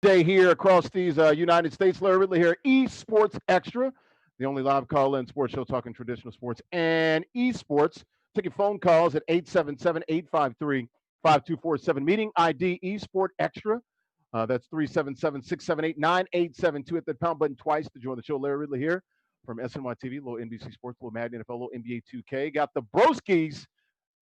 day here across these United States. Larry Ridley here, Esports Extra, the only live call-in sports show talking traditional sports and esports. Taking phone calls at 877-853-5247. Meeting ID Esport Extra. That's 377-678-9872. Hit that pound button twice to join the show. Larry Ridley here from SNY TV, little NBC Sports, little Madden NFL, little NBA 2K. Got the broskies,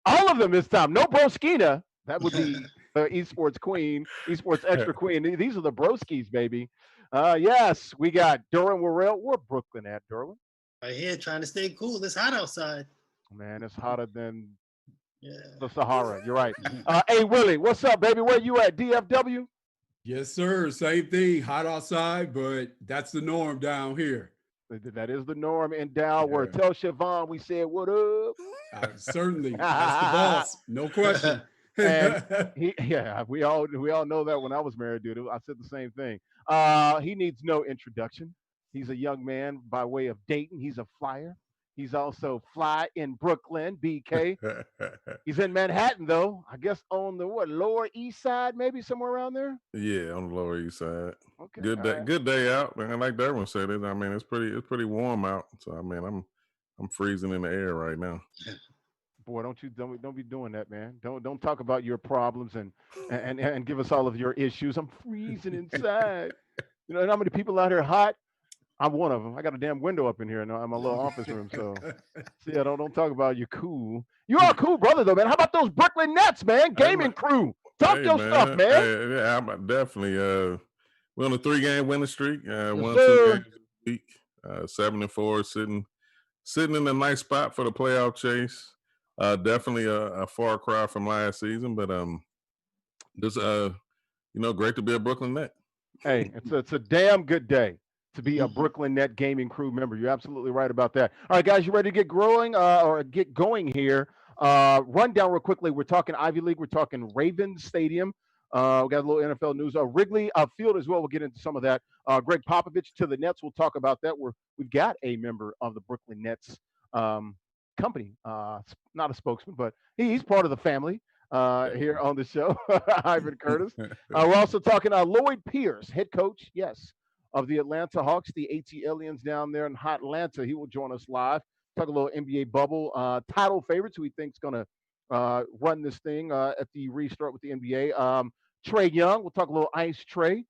all of them this time. No broskina. That would be the esports queen, esports extra queen. These are the broskies, baby. Yes, we got Derwin Worrell. Where Brooklyn at, Derwin? Right here, trying to stay cool. It's hot outside. Man, it's hotter than the Sahara. You're right. Hey, Willie, what's up, baby? Where you at, DFW? Yes, sir. Same thing. Hot outside, but that's the norm down here. That is the norm in Dalward. Tell Siobhan we said what up. Certainly. That's the boss. No question. And we all know that when I was married, dude. I said the same thing. He needs no introduction. He's a young man by way of Dayton. He's a flyer. He's also fly in Brooklyn, BK. He's in Manhattan, though. I guess on the Lower East Side, maybe somewhere around there. Yeah, on the Lower East Side. Okay, good day out. And like Derwin said, I mean, it's pretty warm out. So I mean, I'm freezing in the air right now. Boy, don't be doing that, man. Don't talk about your problems and give us all of your issues. I'm freezing inside. You know how many people out here hot? I'm one of them. I got a damn window up in here in my little office room. So yeah, don't talk about you cool. You are cool, brother, though, man. How about those Brooklyn Nets, man? Gaming crew. Talk your stuff, man. Yeah, I'm definitely. We're on a 3-game winning streak. Won 2 games this week. 7-4, sitting in a nice spot for the playoff chase. Definitely a far cry from last season, but just great to be a Brooklyn Net. Hey, it's a damn good day to be a Brooklyn Net gaming crew member. You're absolutely right about that. All right, guys, you ready to get growing or get going here? Rundown real quickly. We're talking Ivy League. We're talking Ravens Stadium. We got a little NFL news. Wrigley Field as well. We'll get into some of that. Gregg Popovich to the Nets. We'll talk about that. We've got a member of the Brooklyn Nets company, not a spokesman, but he's part of the family here on the show. Ivan Curtis. We're also talking Lloyd Pierce, head coach, yes, of the Atlanta Hawks, the AT Aliens down there in hot Atlanta. He will join us live. Talk a little NBA bubble. Title favorites who he thinks going to run this thing at the restart with the NBA. Trae Young. We'll talk a little Ice Trae.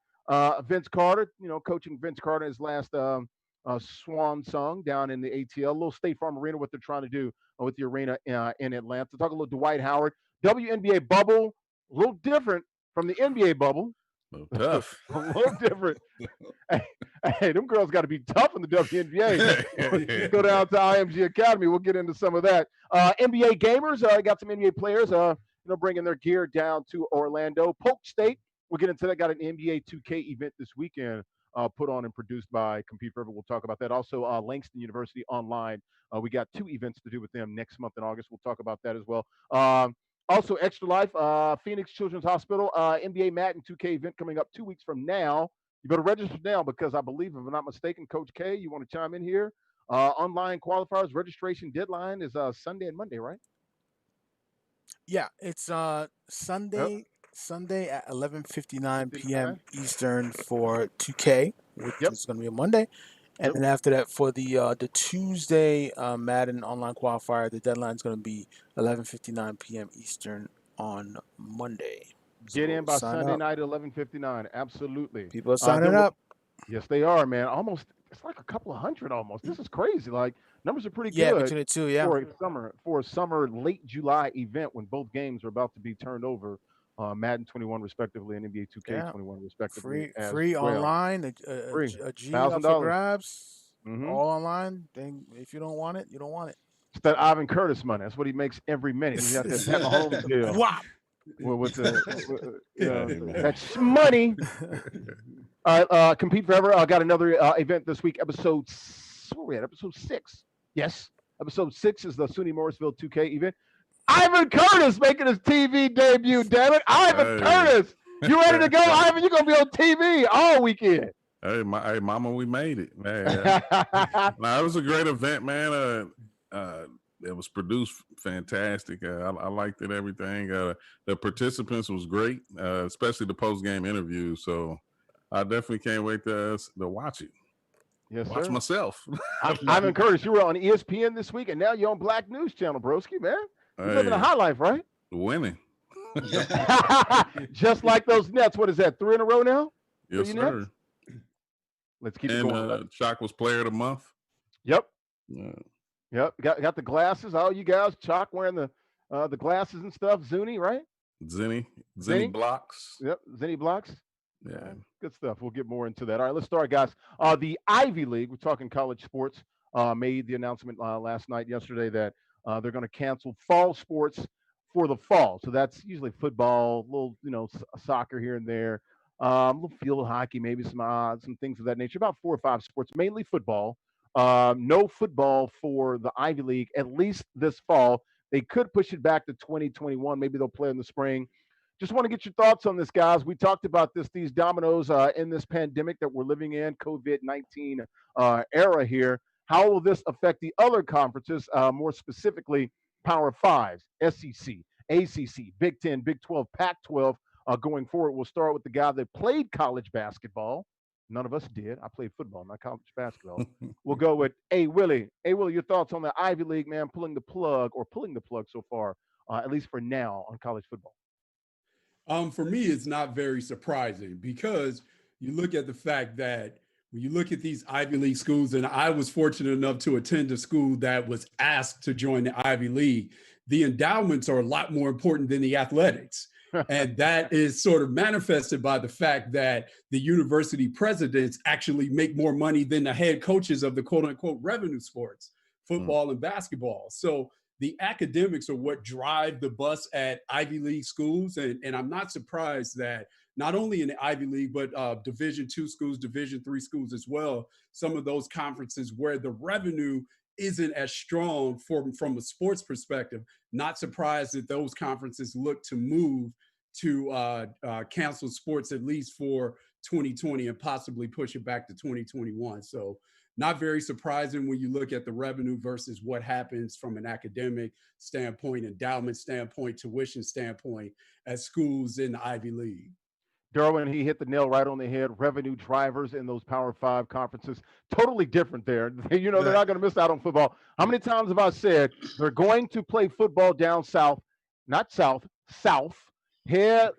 Vince Carter, coaching Vince Carter his last swan song down in the ATL. A little State Farm Arena, what they're trying to do with the arena in Atlanta. Talk a little Dwight Howard. WNBA bubble. A little different from the NBA bubble. Tough. A little different. Hey, them girls got to be tough in the WNBA. Go down to IMG Academy. We'll get into some of that. NBA gamers. Got some NBA players. Bringing their gear down to Orlando. Polk State. We'll get into that. Got an NBA 2K event this weekend. Put on and produced by Compete Forever. We'll talk about that. Also, Langston University Online. We got 2 events to do with them next month in August. We'll talk about that as well. Also, Extra Life, Phoenix Children's Hospital, NBA Madden 2K event coming up 2 weeks from now. You better register now because I believe, if I'm not mistaken, Coach K, you want to chime in here? Online qualifiers registration deadline is Sunday and Monday, right? Yeah, it's Sunday. Yep. Sunday at 11:59 p.m. Eastern for 2K, which is going to be a Monday. And then after that, for the Tuesday Madden online qualifier, the deadline is going to be 11:59 p.m. Eastern on Monday. Get in by Sunday night at 11:59. Absolutely. People are signing up. Yes, they are, man. Almost, it's like a couple of hundred almost. This is crazy. Like, numbers are pretty good. Yeah, between the two, yeah. For a summer late July event when both games are about to be turned over. Madden 21 respectively and NBA 2K 21 respectively. Free online, a G up for grabs, all online. Then if you don't want it, you don't want it. It's that Ivan Curtis money. That's what he makes every minute. He got that Mahomes deal. Wow. That's money. All right, Compete Forever. I got another event this week. Episode 6. Yes, episode 6 is the SUNY Morrisville 2K event. Ivan Curtis making his TV debut, damn it. Ivan Curtis. You ready to go, Ivan? You're going to be on TV all weekend. Hey, mama, we made it, man. It was a great event, man. It was produced fantastic. I liked it, everything. The participants was great, especially the post-game interviews. So I definitely can't wait to watch it. Yes, Watch sir. myself. I'm encouraged. You were on ESPN this week, and now you're on Black News Channel, broski, man. You're living a Hey, high life, right? winning. Just like those Nets. What is that? 3 in a row now? Yes, you sir. Nets? Let's keep it And going. Chalk was player of the month. Yep. Yeah. Yep. Got the glasses. All you guys, Chalk wearing the glasses and stuff. Zuni, right? Zenny Zenny? blocks. Yep. Zenny blocks. Yeah. Good stuff. We'll get more into that. All right, let's start, guys. The Ivy League, we're talking college sports, made the announcement yesterday, that they're going to cancel fall sports for the fall. So that's usually football, little, soccer here and there, little field hockey, maybe some things of that nature. About 4 or 5 sports, mainly football. No football for the Ivy League, at least this fall. They could push it back to 2021. Maybe they'll play in the spring. Just want to get your thoughts on this, guys. We talked about these dominoes in this pandemic that we're living in, COVID-19 era here. How will this affect the other conferences, more specifically Power Fives, SEC, ACC, Big 10, Big 12, Pac-12 going forward? We'll start with the guy that played college basketball. None of us did. I played football, not college basketball. We'll go with Willie. Willie, your thoughts on the Ivy League, man, pulling the plug so far, at least for now, on college football? For me, it's not very surprising because you look at the fact that when you look at these Ivy League schools, and I was fortunate enough to attend a school that was asked to join the Ivy League, the endowments are a lot more important than the athletics. And that is sort of manifested by the fact that the university presidents actually make more money than the head coaches of the quote unquote revenue sports, football and basketball. So the academics are what drive the bus at Ivy League schools. And I'm not surprised that not only in the Ivy League, but Division II schools, Division III schools as well, some of those conferences where the revenue isn't as strong from a sports perspective, not surprised that those conferences look to move to cancel sports at least for 2020 and possibly push it back to 2021. So not very surprising when you look at the revenue versus what happens from an academic standpoint, endowment standpoint, tuition standpoint at schools in the Ivy League. Derwin, he hit the nail right on the head. Revenue drivers in those Power 5 conferences, totally different there. They're not going to miss out on football. How many times have I said they're going to play football down south, not south, here,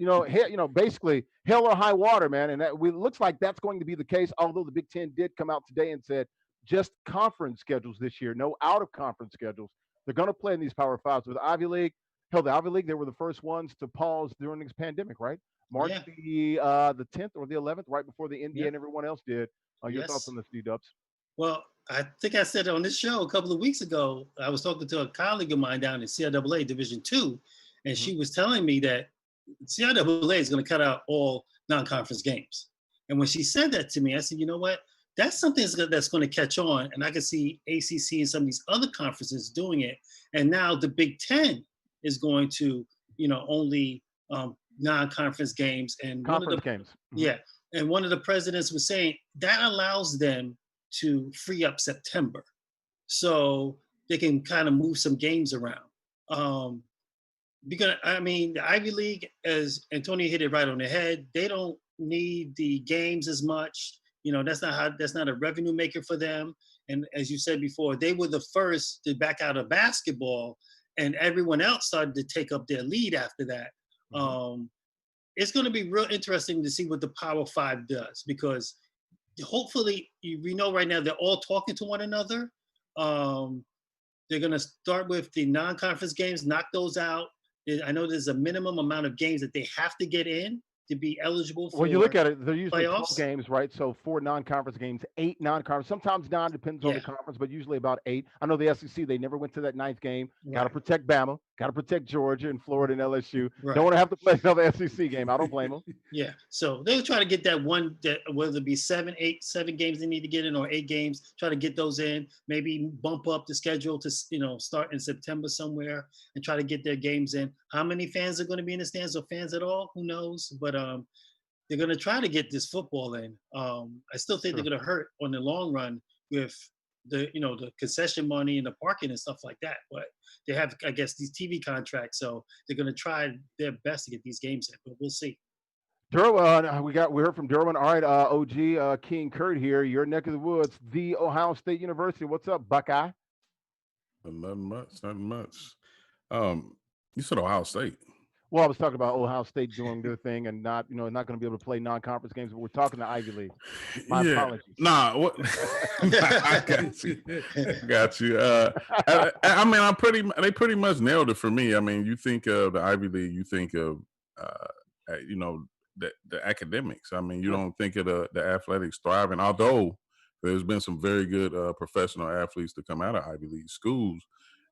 basically hell or high water, man. And it looks like that's going to be the case, although the Big Ten did come out today and said just conference schedules this year, no out-of-conference schedules. They're going to play in these Power 5s. With the Ivy League, the Ivy League, they were the first ones to pause during this pandemic, right? March the 10th or the 11th, right before the NBA and everyone else did. Your thoughts on this, D-Dubs? Well, I think I said on this show a couple of weeks ago, I was talking to a colleague of mine down in CIAA Division II, and she was telling me that CIAA is going to cut out all non-conference games. And when she said that to me, I said, you know what? That's something that's going to catch on. And I can see ACC and some of these other conferences doing it. And now the Big Ten is going to, only non-conference games and conference games. Yeah. And one of the presidents was saying that allows them to free up September so they can kind of move some games around. Because the Ivy League, as Antonio hit it right on the head, they don't need the games as much. That's not a revenue maker for them. And as you said before, they were the first to back out of basketball, and everyone else started to take up their lead after that. It's going to be real interesting to see what the Power 5 does, because hopefully, we know right now they're all talking to one another. They're going to start with the non-conference games, knock those out. I know there's a minimum amount of games that they have to get in to be eligible for. Well, you look at it, they're usually playoffs. 12 games, right? So 4 non-conference games, 8 non-conference, sometimes 9, depends on the conference, but usually about 8. I know the SEC, they never went to that 9th game. Got to protect Bama, got to protect Georgia and Florida and LSU. Don't want to have to play another SEC game. I don't blame them. Yeah, so they'll try to get that one, whether it be 7 games they need to get in or 8 games, try to get those in, maybe bump up the schedule to, start in September somewhere and try to get their games in. How many fans are going to be in the stands or fans at all? Who knows? But they're going to try to get this football in. I still think they're going to hurt on the long run with the concession money and the parking and stuff like that. But they have, I guess, these TV contracts, so they're going to try their best to get these games in. But we'll see. Derwin, we heard from Derwin. All right, OG King Kurt here, your neck of the woods, the Ohio State University. What's up, Buckeye? Nothing much. Nothing much. You said Ohio State. Well, I was talking about Ohio State doing their thing and not going to be able to play non-conference games. But we're talking the Ivy League. My apologies. Nah, what? I got you. Got you. I mean, they pretty much nailed it for me. I mean, you think of the Ivy League, you think of, the academics. I mean, you don't think of the athletics thriving. Although there's been some very good professional athletes to come out of Ivy League schools,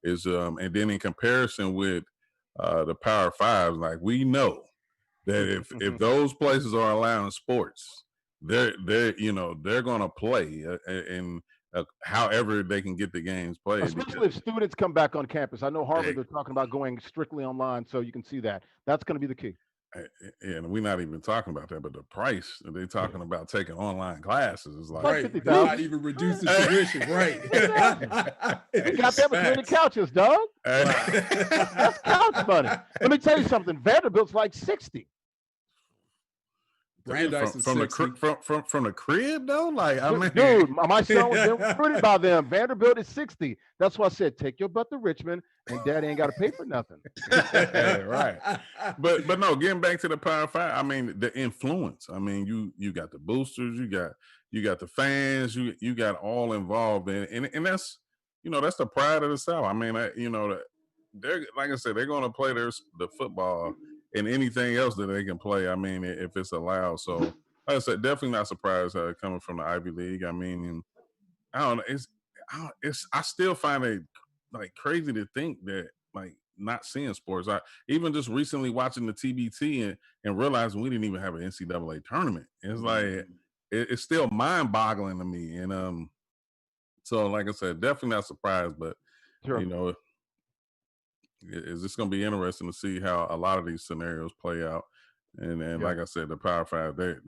and then in comparison with the Power Fives, like we know that if those places are allowing sports, they're gonna play and however they can get the games played. Especially if students come back on campus. I know Harvard, they're talking about going strictly online, so you can see that. That's going to be the key. And we're not even talking about that, but the price they're talking about taking online classes is like right. Not even reducing tuition, right? You got that between the couches, dog. That's couch money. Let me tell you something. Vanderbilt's like 60. Brandeis is from the crib though. Like I mean, dude, my son was recruited by them. Vanderbilt is 60. That's why I said take your butt to Richmond, and Daddy ain't got to pay for nothing. Right. But no, getting back to the Power Five. I mean, the influence. I mean, you got the boosters, you got the fans, you got all involved in, and that's that's the pride of the South. I mean, they're like I said, they're going to play the football and anything else that they can play. I mean, if it's allowed. So, like I said, definitely not surprised coming from the Ivy League. I mean, I don't know. I still find it like crazy to think that like not seeing sports. I even just recently watching the TBT and realizing we didn't even have an NCAA tournament. It's like it's still mind boggling to me. And so like I said, definitely not surprised, but sure. It's just going to be interesting to see how a lot of these scenarios play out. And like I said, the Power Five, they're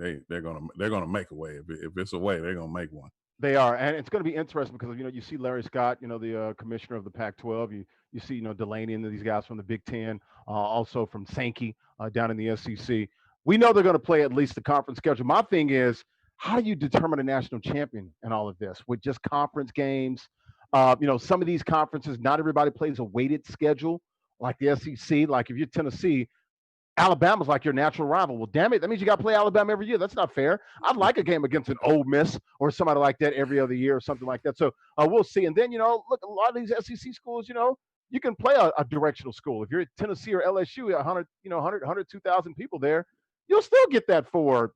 gonna make a way. If it's a way, they're gonna make one. They are, and it's going to be interesting because you see Larry Scott, the commissioner of the Pac-12. You see Delaney and these guys from the Big Ten, also from Sankey down in the SEC. We know they're going to play at least the conference schedule. My thing is, how do you determine a national champion in all of this with just conference games? Some of these conferences, not everybody plays a weighted schedule like the SEC. Like if you're Tennessee, Alabama's like your natural rival. Well, damn it, that means you got to play Alabama every year. That's not fair. I'd like a game against an Ole Miss or somebody like that every other year or something like that. So we'll see. And then, look, a lot of these SEC schools, you can play a directional school. If you're at Tennessee or LSU, 102,000 people there, you'll still get that for,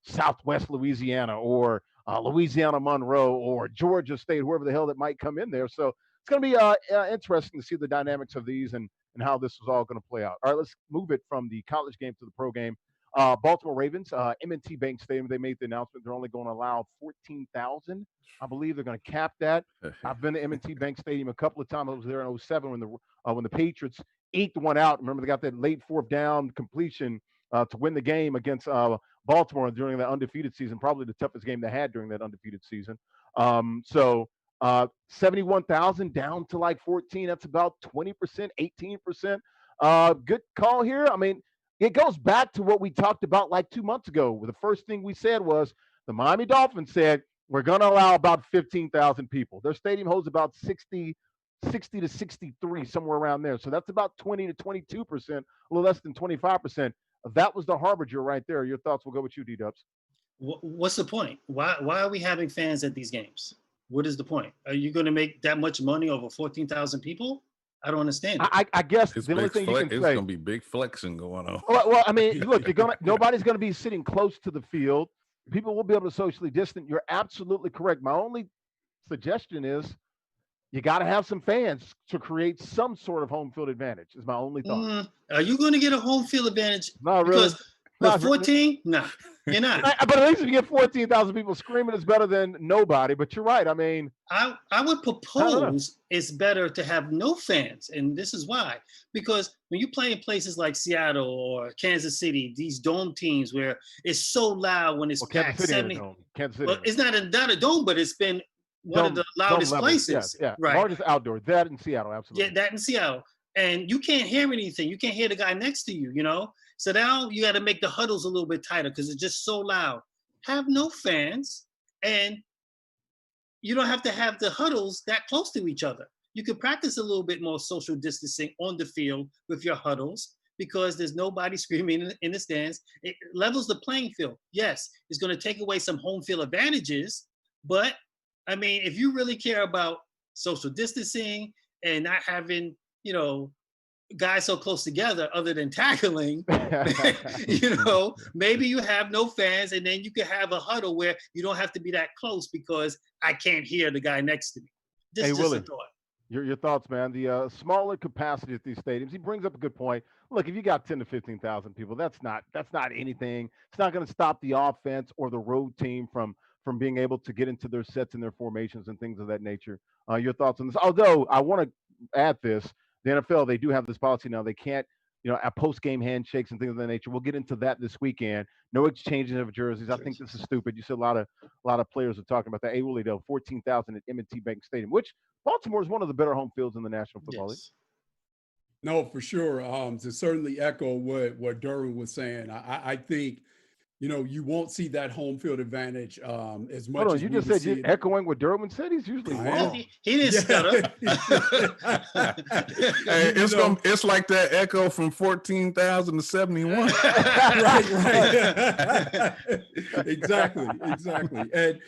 Southwest Louisiana or Louisiana Monroe or Georgia State, whoever the hell that might come in there. So it's going to be interesting to see the dynamics of these and how this is all going to play out. All right, let's move it from the college game to the pro game. Baltimore Ravens, M&T Bank Stadium, they made the announcement they're only going to allow 14,000. I believe they're going to cap that. I've been to M&T Bank Stadium a couple of times. I was there in 2007 when the Patriots eked one out. Remember, they got that late fourth down completion to win the game against Baltimore during that undefeated season, probably the toughest game they had during that undefeated season. 71,000 down to like 14. That's about 20%, 18%. Good call here. I mean, it goes back to what we talked about like 2 months ago. The first thing we said was the Miami Dolphins said, we're going to allow about 15,000 people. Their stadium holds about 60 to 63, somewhere around there. So that's about 20 to 22%, a little less than 25%. That was the harbinger right there. Your thoughts will go with you, D-Dubs. What's the point? Why are we having fans at these games? What is the point? Are you going to make that much money over 14,000 people? I don't understand. I guess it's the only thing you can say, it's going to be big flexing going on. Well, I mean, look, nobody's going to be sitting close to the field. People will be able to socially distance. You're absolutely correct. My only suggestion is you got to have some fans to create some sort of home field advantage. Is my only thought. Are you going to get a home field advantage? Not really. With 14? No, you're not. But at least if you get 14,000 people screaming, it's better than nobody. But you're right. I mean, I would propose it's better to have no fans. And this is why. Because when you play in places like Seattle or Kansas City, these dome teams where it's so loud when it's packed. Kansas City. Well, it's not a dome, but it's been one of the loudest places. Yeah, right. Largest outdoor. That in Seattle, absolutely. Yeah, that in Seattle. And you can't hear anything. You can't hear the guy next to you, So now you got to make the huddles a little bit tighter because it's just so loud. Have no fans, and you don't have to have the huddles that close to each other. You could practice a little bit more social distancing on the field with your huddles because there's nobody screaming in the stands. It levels the playing field. Yes, it's going to take away some home field advantages, but I mean, if you really care about social distancing and not having, guys so close together other than tackling, maybe you have no fans and then you can have a huddle where you don't have to be that close because I can't hear the guy next to me. This is just Willie, a thought. Your thoughts, man. The smaller capacity at these stadiums. He brings up a good point. Look, if you got 10 to 15,000 people, that's not anything. It's not going to stop the offense or the road team from being able to get into their sets and their formations and things of that nature. Your thoughts on this? Although I want to add this, the NFL, they do have this policy now. They can't, at post-game handshakes and things of that nature. We'll get into that this weekend. No exchanging of jerseys. I think this is stupid. You see a lot of players are talking about that. Hey, Willie, though, 14,000 at M&T Bank Stadium, which Baltimore is one of the better home fields in the National Football League. No, for sure. To certainly echo what Derwin was saying, I think, you won't see that home field advantage as much. Hold on, you just said you're echoing what Derwin said. He's usually wrong. He didn't stutter. Hey, it's like that echo from 14,000 to 71. right. Exactly. And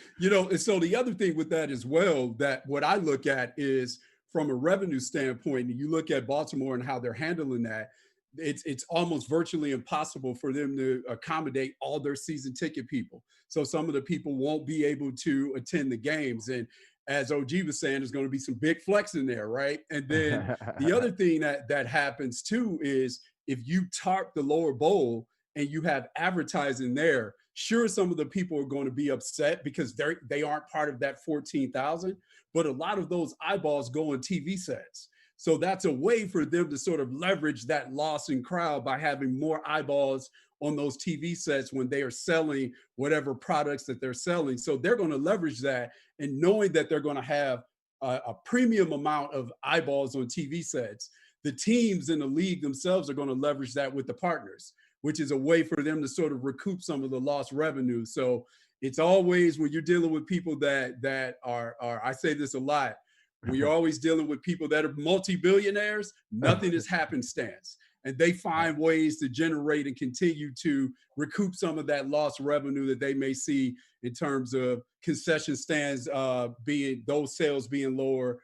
so the other thing with that as well, that what I look at is from a revenue standpoint, and you look at Baltimore and how they're handling that, it's almost virtually impossible for them to accommodate all their season ticket people. So some of the people won't be able to attend the games. And as OG was saying, there's going to be some big flex in there, right? And then the other thing that happens too is if you tarp the lower bowl and you have advertising there, sure, some of the people are going to be upset because they aren't part of that 14,000, but a lot of those eyeballs go on TV sets. So that's a way for them to sort of leverage that loss in crowd by having more eyeballs on those TV sets when they are selling whatever products that they're selling. So they're going to leverage that, and knowing that they're going to have a premium amount of eyeballs on TV sets, the teams in the league themselves are going to leverage that with the partners, which is a way for them to sort of recoup some of the lost revenue. So it's always, when you're dealing with people that are I say this a lot, when you're always dealing with people that are multi-billionaires, nothing is happenstance. And they find ways to generate and continue to recoup some of that lost revenue that they may see in terms of concession stands those sales being lower,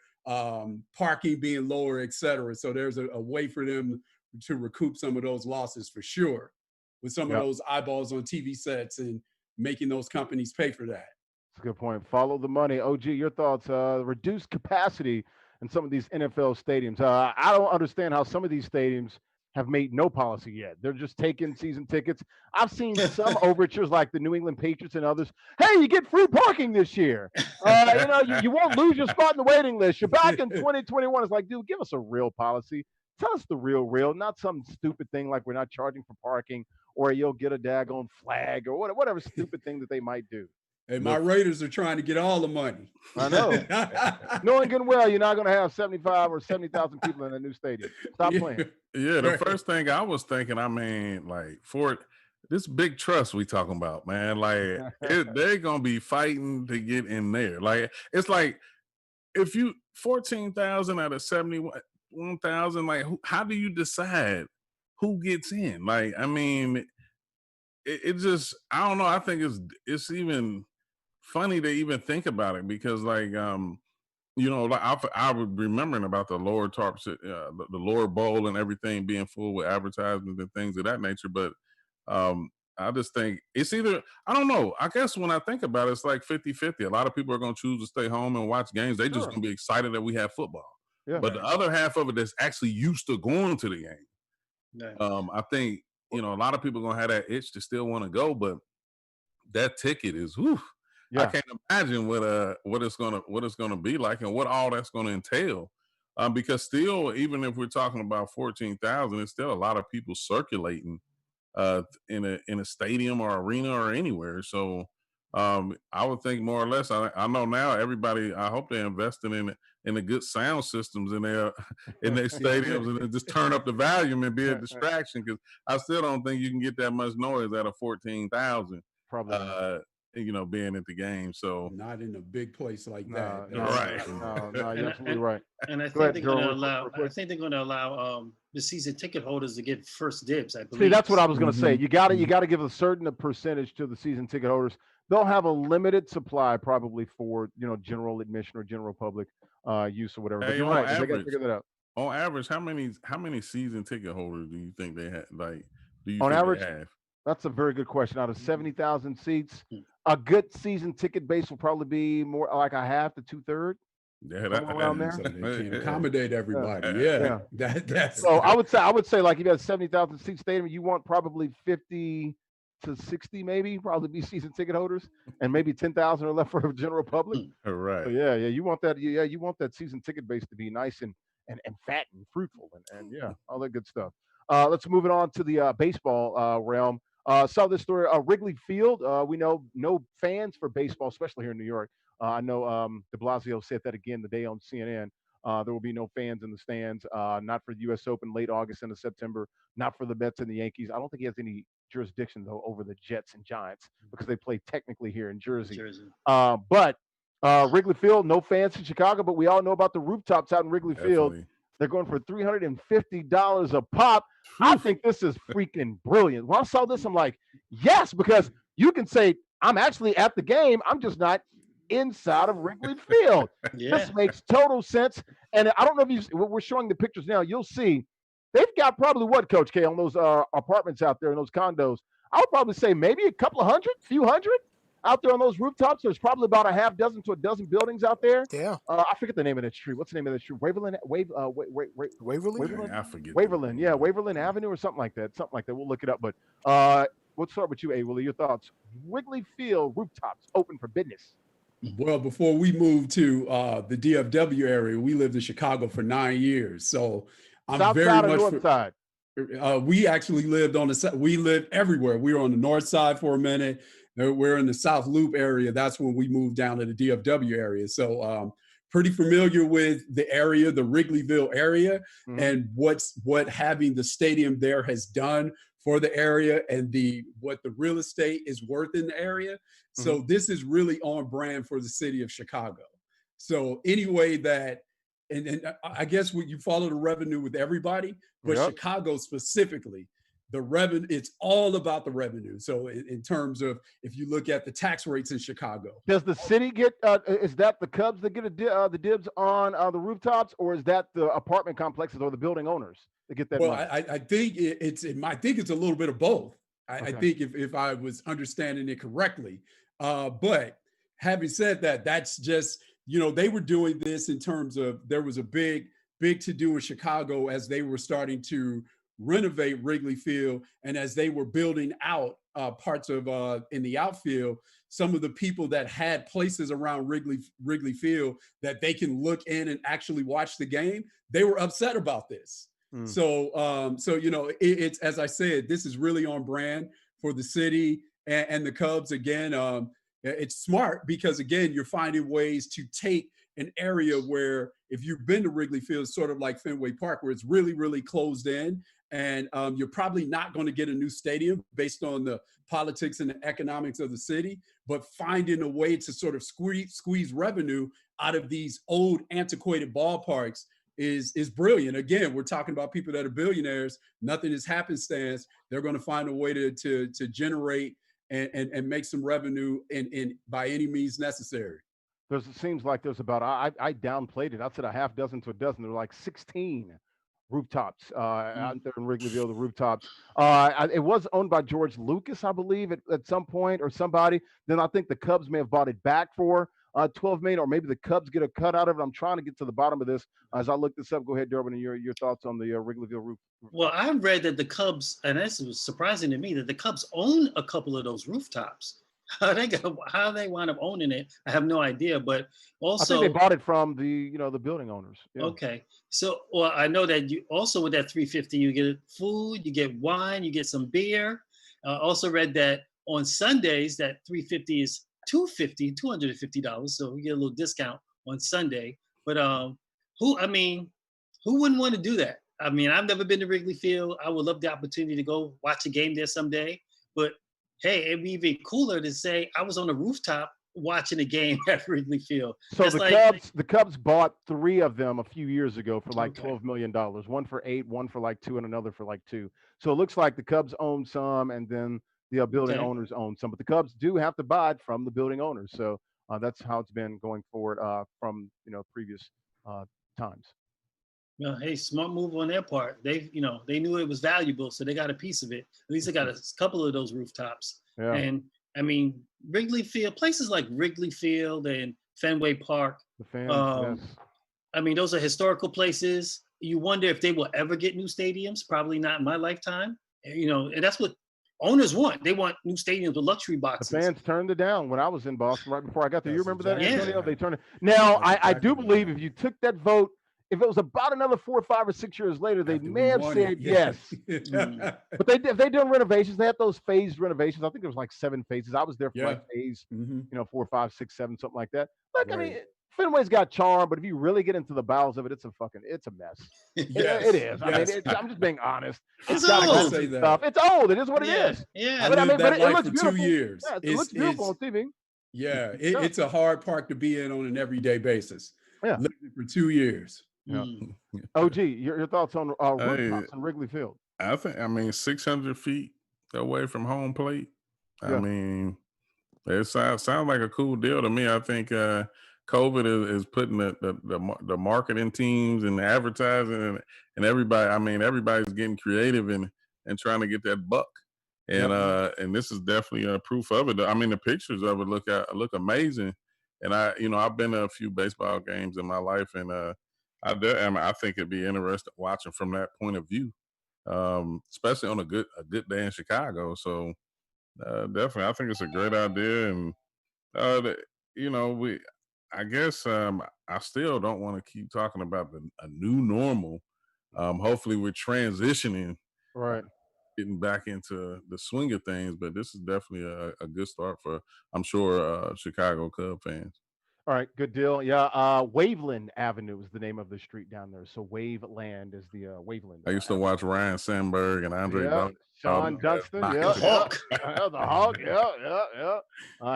parking being lower, et cetera. So there's a way for them to recoup some of those losses for sure, with some of those eyeballs on TV sets and making those companies pay for that. That's a good point. Follow the money. OG, your thoughts? Reduced capacity in some of these NFL stadiums. I don't understand how some of these stadiums have made no policy yet. They're just taking season tickets. I've seen some overtures like the New England Patriots and others. Hey, you get free parking this year. You won't lose your spot in the waiting list. You're back in 2021. It's like, dude, give us a real policy. Tell us the real, not some stupid thing like we're not charging for parking or you'll get a daggone flag or whatever stupid thing that they might do. Hey, my Raiders are trying to get all the money. I know. Knowing good well, you're not going to have 75 or 70,000 people in a new stadium. Stop playing. Yeah, the first thing I was thinking, like for this big trust we talking about, man, like they're going to be fighting to get in there. Like, it's like if you 14,000 out of 71,000, like how do you decide who gets in? Like, I mean, it just, I don't know. I think it's even funny to even think about it because like like I was remembering about the lower tarps, the lower bowl and everything being full with advertisements and things of that nature, but I just think it's either, I don't know, I guess when I think about it, it's like 50-50. A lot of people are going to choose to stay home and watch games. They just going to be excited that we have football. But the other half of it that's actually used to going to the game, I think a lot of people are going to have that itch to still want to go, but that ticket is I can't imagine what it's gonna be like and what all that's gonna entail. Because still, even if we're talking about 14,000, it's still a lot of people circulating in a stadium or arena or anywhere. So I would think more or less. I know now everybody. I hope they're investing in the good sound systems in their stadiums and just turn up the volume and be a distraction. Because I still don't think you can get that much noise out of 14,000. Probably not. Being at the game. So not in a big place like that. Right. No, you're absolutely right. And I Go ahead, think they're going to Jerome, allow. real quick. I think they're going to allow the season ticket holders to get first dibs. I believe. See, that's what I was going to say. You got to give a certain percentage to the season ticket holders. They'll have a limited supply, probably for general admission or general public use or whatever. But you're right. They got to figure that out. On average, how many season ticket holders do you think they have? Like, do you on think average? they have? That's a very good question. Out of 70,000 seats, a good season ticket base will probably be more like a half to 2/3. Yeah, around there. So they can't accommodate everybody. Yeah. That's so I would say like if you have 70,000 seat stadium, you want probably 50 to 60 maybe probably be season ticket holders, and maybe 10,000 are left for the general public. Right. So yeah, you want that. Yeah, you want that season ticket base to be nice and fat and fruitful and yeah, all that good stuff. Let's move it on to the baseball realm. Saw this story. Wrigley Field. We know no fans for baseball, especially here in New York. I know De Blasio said that again today on CNN. There will be no fans in the stands. Not for the U.S. Open late August into September. Not for the Mets and the Yankees. I don't think he has any jurisdiction though over the Jets and Giants because they play technically here in Jersey. But Wrigley Field, no fans in Chicago. But we all know about the rooftops out in Wrigley Field. They're going for $350 a pop. I think this is freaking brilliant. When I saw this, I'm like, yes, because you can say, I'm actually at the game. I'm just not inside of Wrigley Field. This makes total sense. And I don't know if we're showing the pictures now. You'll see they've got probably what, Coach K, on those apartments out there in those condos. I would probably say maybe a couple of hundred, few hundred. Out there on those rooftops, there's probably about a half dozen to a dozen buildings out there. Yeah. I forget the name of that street. What's the name of that street? Waverland? Waverly? I forget. Waverland. Yeah, Waverland Avenue or something like that. Something like that. We'll look it up. But we'll start with you, A. Willie. Your thoughts? Wrigley Field rooftops open for business. Well, before we moved to the DFW area, we lived in Chicago for 9 years. So I'm South very side much or north side? We actually lived on the. We lived everywhere. We were on the north side for a minute. We're in the South Loop area. That's when we moved down to the DFW area. So pretty familiar with the area, the Wrigleyville area, and what having the stadium there has done for the area and what the real estate is worth in the area. So this is really on brand for the city of Chicago. So anyway that, and I guess you follow the revenue with everybody, but Chicago specifically, the revenue, it's all about the revenue. So in terms of, if you look at the tax rates in Chicago. Does the city get, is that the Cubs that get the dibs on the rooftops, or is that the apartment complexes or the building owners that get that Well, money? I think I think it's a little bit of both. I think if I was understanding it correctly. But having said that, that's just, they were doing this in terms of, there was a big to do in Chicago as they were starting to renovate Wrigley Field, and as they were building out parts of in the outfield, some of the people that had places around Wrigley Field that they can look in and actually watch the game, they were upset about this. So it's, as I said, this is really on brand for the city and the Cubs. Again, it's smart because, again, you're finding ways to take an area where, if you've been to Wrigley Field, it's sort of like Fenway Park, where it's really, really closed in. And you're probably not going to get a new stadium based on the politics and the economics of the city, but finding a way to sort of squeeze revenue out of these old, antiquated ballparks is brilliant. Again, we're talking about people that are billionaires. Nothing is happenstance. They're going to find a way to generate and make some revenue in by any means necessary. It seems like there's about, I downplayed it. I said a half dozen to a dozen. There were like 16 rooftops out there in Wrigleyville, the rooftops. It was owned by George Lucas, I believe, at some point, or somebody. Then I think the Cubs may have bought it back for $12 million, or maybe the Cubs get a cut out of it. I'm trying to get to the bottom of this as I look this up. Go ahead, Durbin, and your thoughts on the Wrigleyville roof. Well, I read that the Cubs, and this was surprising to me, that the Cubs own a couple of those rooftops. How they wound up owning it, I have no idea. But also, I think they bought it from the building owners. Yeah. Okay, so I know that you also, with that $350, you get food, you get wine, you get some beer. Also read that on Sundays that $350 is $250. So we get a little discount on Sunday. But who wouldn't want to do that? I mean, I've never been to Wrigley Field. I would love the opportunity to go watch a game there someday. But hey, it'd be even cooler to say I was on the rooftop watching a game at Wrigley Field. So the Cubs bought 3 of them a few years ago for like $12 million. One for 8, one for like 2, and another for like 2. So it looks like the Cubs own some, and then the building owners own some. But the Cubs do have to buy it from the building owners. So that's how it's been going forward from previous times. Well, hey, smart move on their part. They knew it was valuable, so they got a piece of it. At least they got a couple of those rooftops. Yeah. And I mean, Wrigley Field, places like Wrigley Field and Fenway Park. The fans, yes. I mean, those are historical places. You wonder if they will ever get new stadiums. Probably not in my lifetime. And that's what owners want. They want new stadiums with luxury boxes. The fans turned it down when I was in Boston right before I got there. You remember that, Antonio? Yeah. They turned it. Now, I do believe if you took that vote, if it was about another 4 or 5 or 6 years later, they may have said yes. But if they done renovations, they had those phased renovations. I think there was like 7 phases. I was there for like phase, 4, 5, 6, 7, something like that. Like, I mean, Fenway's got charm, but if you really get into the bowels of it, it's a mess. It is. I mean, I'm just being honest. It's old. Stuff. It's old. It is what it is. Yeah. But it looks beautiful. 2 years. Yeah, it looks beautiful on TV. Yeah, it's a hard park to be in on an everyday basis. Yeah. Living for 2 years. Yeah. OG, your thoughts on rooftops and Wrigley Field? I think 600 feet away from home plate. I mean, it sounds like a cool deal to me. I think COVID is putting the marketing teams and the advertising and everybody. I mean, everybody's getting creative and trying to get that buck. And this is definitely a proof of it. I mean, the pictures of it look amazing. And I've been to a few baseball games in my life, and I think it'd be interesting watching from that point of view, especially on a good day in Chicago. So definitely, I think it's a great idea, and I guess I still don't want to keep talking about a new normal. Hopefully, we're transitioning, right, getting back into the swing of things. But this is definitely a good start for, I'm sure, Chicago Cub fans. All right, good deal. Yeah, Waveland Avenue is the name of the street down there. So Waveland is the Waveland. I used to watch Ryan Sandberg and Andre Sean Dunston, the Hawk. The Hawk, yeah.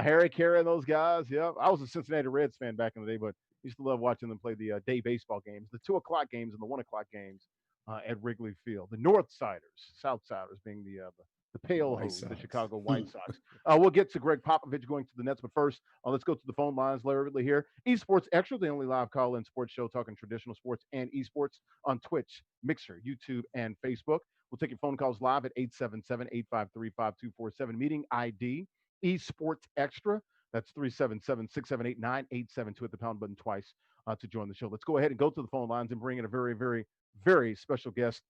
Harry Carey and those guys, yeah. I was a Cincinnati Reds fan back in the day, but used to love watching them play the day baseball games, the 2 o'clock games and the 1 o'clock games at Wrigley Field. The Northsiders, Southsiders being the pale hose, the Chicago White Sox. We'll get to Gregg Popovich going to the Nets, but first, let's go to the phone lines. Larry Ridley here. esportsXTRA, the only live call-in sports show talking traditional sports and esports on Twitch, Mixer, YouTube, and Facebook. We'll take your phone calls live at 877-853-5247. Meeting ID, esportsXTRA. That's 377-678-9872 at the pound button twice to join the show. Let's go ahead and go to the phone lines and bring in a very, very, very special guest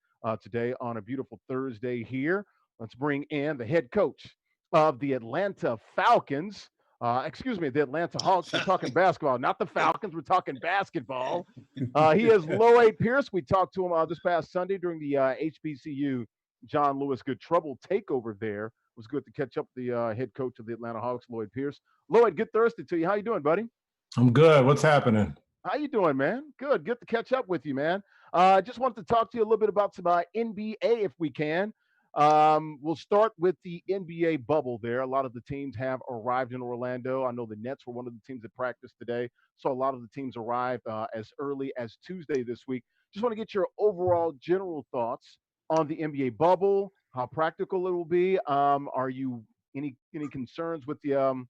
today on a beautiful Thursday here. Let's bring in the head coach of the Atlanta Falcons. The Atlanta Hawks. We're talking basketball, not the Falcons. We're talking basketball. He is Lloyd Pierce. We talked to him this past Sunday during the HBCU John Lewis Good Trouble takeover there. It was good to catch up with the head coach of the Atlanta Hawks, Lloyd Pierce. Lloyd, good Thursday to you. How you doing, buddy? I'm good. What's happening? How you doing, man? Good. Good to catch up with you, man. Just wanted to talk to you a little bit about some NBA if we can. We'll start with the NBA bubble there. A lot of the teams have arrived in Orlando. I know the Nets were one of the teams that practiced today. So a lot of the teams arrived as early as Tuesday this week. Just want to get your overall general thoughts on the NBA bubble, how practical it will be. Are you any concerns with the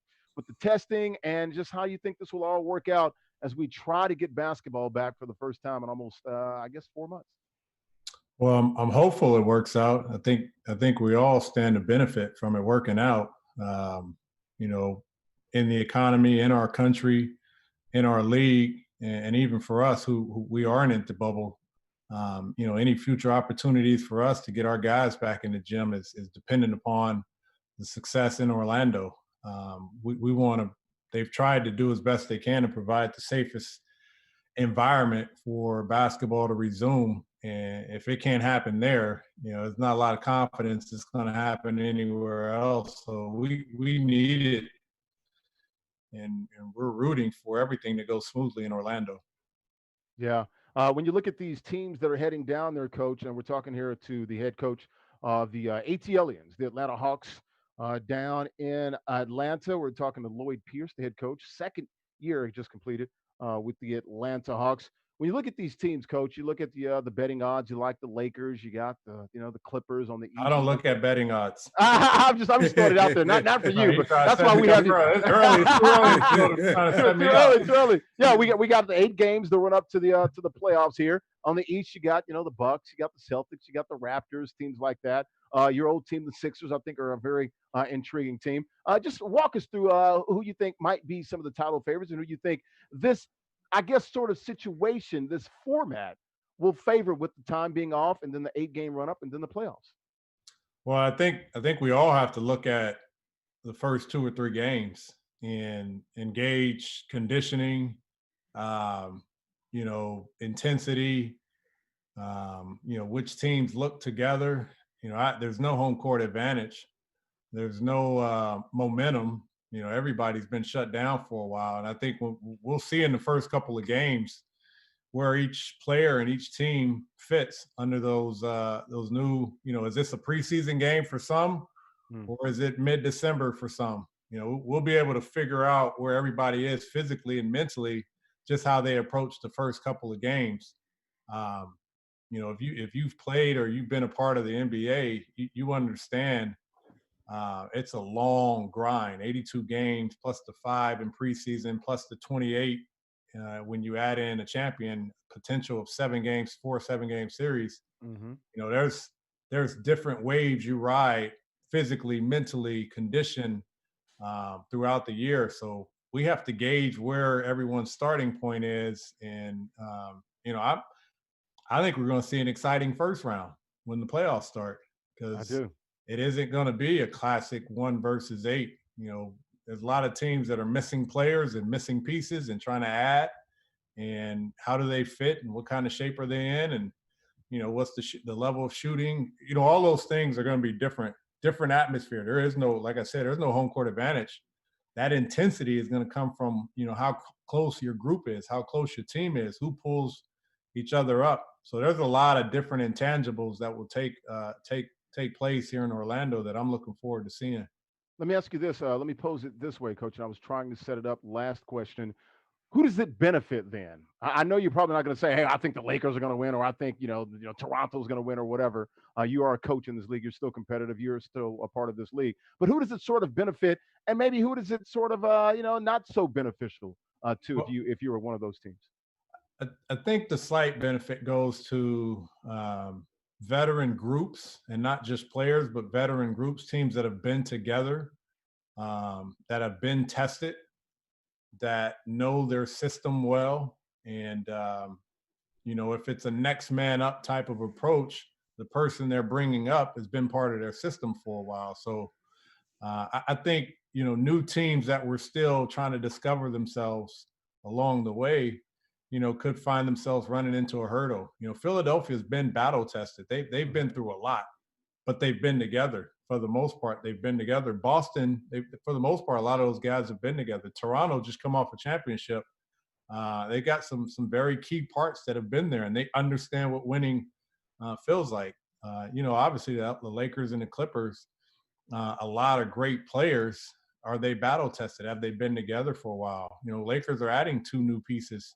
testing, and just how you think this will all work out as we try to get basketball back for the first time in almost 4 months? Well, I'm hopeful it works out. I think we all stand to benefit from it working out. In the economy, in our country, in our league, and even for us who we aren't in the bubble. Any future opportunities for us to get our guys back in the gym is dependent upon the success in Orlando. We want to. They've tried to do as best they can to provide the safest environment for basketball to resume. And if it can't happen there, there's not a lot of confidence it's going to happen anywhere else. So we need it and we're rooting for everything to go smoothly in Orlando. Yeah. When you look at these teams that are heading down there, coach, and we're talking here to the head coach of the ATLians, the Atlanta Hawks, down in Atlanta. We're talking to Lloyd Pierce, the head coach, second year just completed with the Atlanta Hawks. When you look at these teams, coach, you look at the betting odds. You like the Lakers. You got the Clippers on the I East. don't look at betting odds. I'm just throwing it out there, not for you, You but trying to that's set why me we up have the early. It's early. It's too early to trying to set me too up. early, too early. Yeah, we got the 8 games that run up to the playoffs here. On the East, you got the Bucks, you got the Celtics, you got the Raptors, teams like that. Your old team, the Sixers, I think are a very intriguing team. Just walk us through who you think might be some of the title favorites and who you think this, I guess, sort of situation, this format will favor with the time being off, and then the 8-game run up, and then the playoffs. Well, I think we all have to look at the first 2 or 3 games and engage conditioning, intensity, which teams look together. There's no home court advantage. There's no momentum. Everybody's been shut down for a while. And I think we'll see in the first couple of games where each player and each team fits under those new, is this a preseason game for some, or is it mid-December for some? We'll be able to figure out where everybody is physically and mentally, just how they approach the first couple of games. If you've played or you've been a part of the NBA, you understand it's a long grind. 82 games plus the 5 in preseason plus the 28 when you add in a champion potential of 7 games, 7-game series. There's different waves you ride physically, mentally, condition throughout the year. So we have to gauge where everyone's starting point is. And, I think we're going to see an exciting first round when the playoffs start, because it isn't going to be a classic 1 versus 8. There's a lot of teams that are missing players and missing pieces and trying to add. And how do they fit and what kind of shape are they in? And, what's the level of shooting? All those things are going to be different atmosphere. There is no, like I said, there's no home court advantage. That intensity is going to come from, how close your group is, how close your team is, who pulls each other up. So there's a lot of different intangibles that will take place here in Orlando that I'm looking forward to seeing. Let me ask you this. Let me pose it this way, Coach. And I was trying to set it up. Last question. Who does it benefit then? I know you're probably not going to say, "Hey, I think the Lakers are going to win," or "I think Toronto's going to win," or whatever. You are a coach in this league. You're still competitive. You're still a part of this league. But who does it sort of benefit, and maybe who does it sort of not so beneficial to if you were one of those teams? I think the slight benefit goes to veteran groups, and not just players, but veteran groups, teams that have been together, that have been tested, that know their system well. And, if it's a next man up type of approach, the person they're bringing up has been part of their system for a while. So I think, new teams that were still trying to discover themselves along the way, could find themselves running into a hurdle. Philadelphia's been battle tested. They've been through a lot, but they've been together for the most part. They've been together. Boston, for the most part, a lot of those guys have been together. Toronto just come off a championship. They got some very key parts that have been there, and they understand what winning feels like. Obviously the Lakers and the Clippers, a lot of great players. Are they battle tested? Have they been together for a while? Lakers are adding 2 new pieces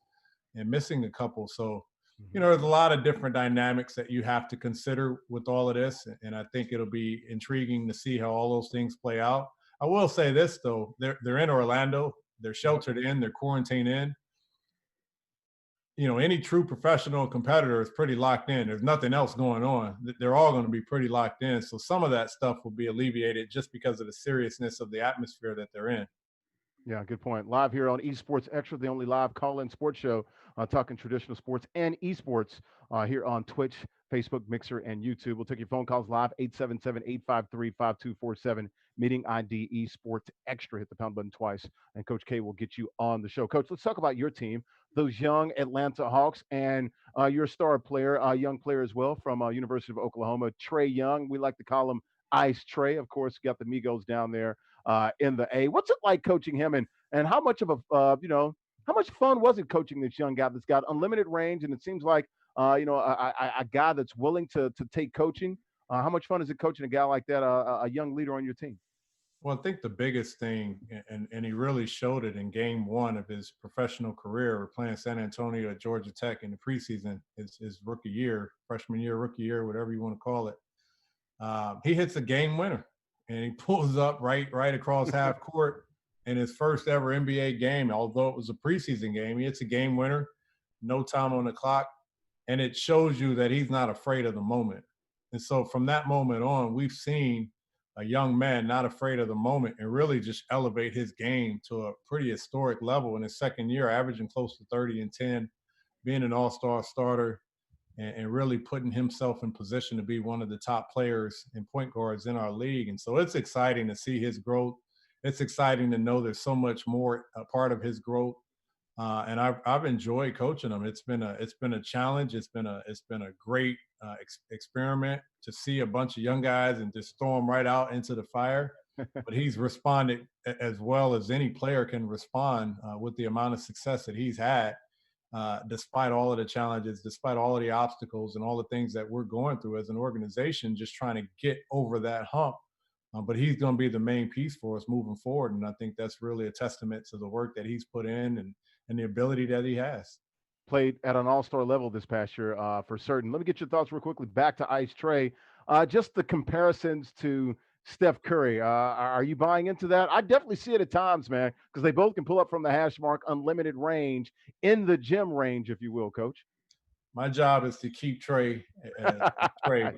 and missing a couple. So, there's a lot of different dynamics that you have to consider with all of this. And I think it'll be intriguing to see how all those things play out. I will say this, though. They're in Orlando. They're sheltered in. They're quarantined in. Any true professional competitor is pretty locked in. There's nothing else going on. They're all going to be pretty locked in. So some of that stuff will be alleviated just because of the seriousness of the atmosphere that they're in. Yeah, good point. Live here on esportsXTRA, the only live call-in sports show talking traditional sports and esports here on Twitch, Facebook, Mixer, and YouTube. We'll take your phone calls live, 877-853-5247, meeting ID esportsXTRA. Hit the pound button twice, and Coach K will get you on the show. Coach, let's talk about your team, those young Atlanta Hawks, and your star player, young player as well from University of Oklahoma, Trae Young. We like to call him Ice Trae. Of course, you got the Migos down there. in the A. What's it like coaching him, and how much of a how much fun was it coaching this young guy that's got unlimited range, and it seems like a guy that's willing to take coaching. How much fun is it coaching a guy like that, a young leader on your team? Well, I think the biggest thing, and he really showed it in game one of his professional career. We're playing San Antonio at Georgia Tech in the preseason, his rookie year, freshman year, rookie year, whatever you want to call it. He hits a game winner, and he pulls up right across half court in his first ever NBA game. Although it was a preseason game, he hits a game winner, no time on the clock, and it shows you that he's not afraid of the moment. And so from that moment on, we've seen a young man not afraid of the moment and really just elevate his game to a pretty historic level in his second year, averaging close to 30 and 10, being an all-star starter, and really putting himself in position to be one of the top players and point guards in our league. And so it's exciting to see his growth. It's exciting to know there's so much more a part of his growth. And I've enjoyed coaching him. It's been a challenge. It's been a great experiment to see a bunch of young guys and just throw them right out into the fire. But he's responded as well as any player can respond with the amount of success that he's had, despite all of the challenges, despite all of the obstacles and all the things that we're going through as an organization, just trying to get over that hump. But he's going to be the main piece for us moving forward. And I think that's really a testament to the work that he's put in and the ability that he has. Played at an all-star level this past year, for certain. Let me get your thoughts real quickly. Back to Ice Trey. Just the comparisons to Steph Curry. Are you buying into that? I definitely see it at times, man, because they both can pull up from the hash mark, unlimited range, in the gym range, if you will, Coach. My job is to keep Trey. Trey.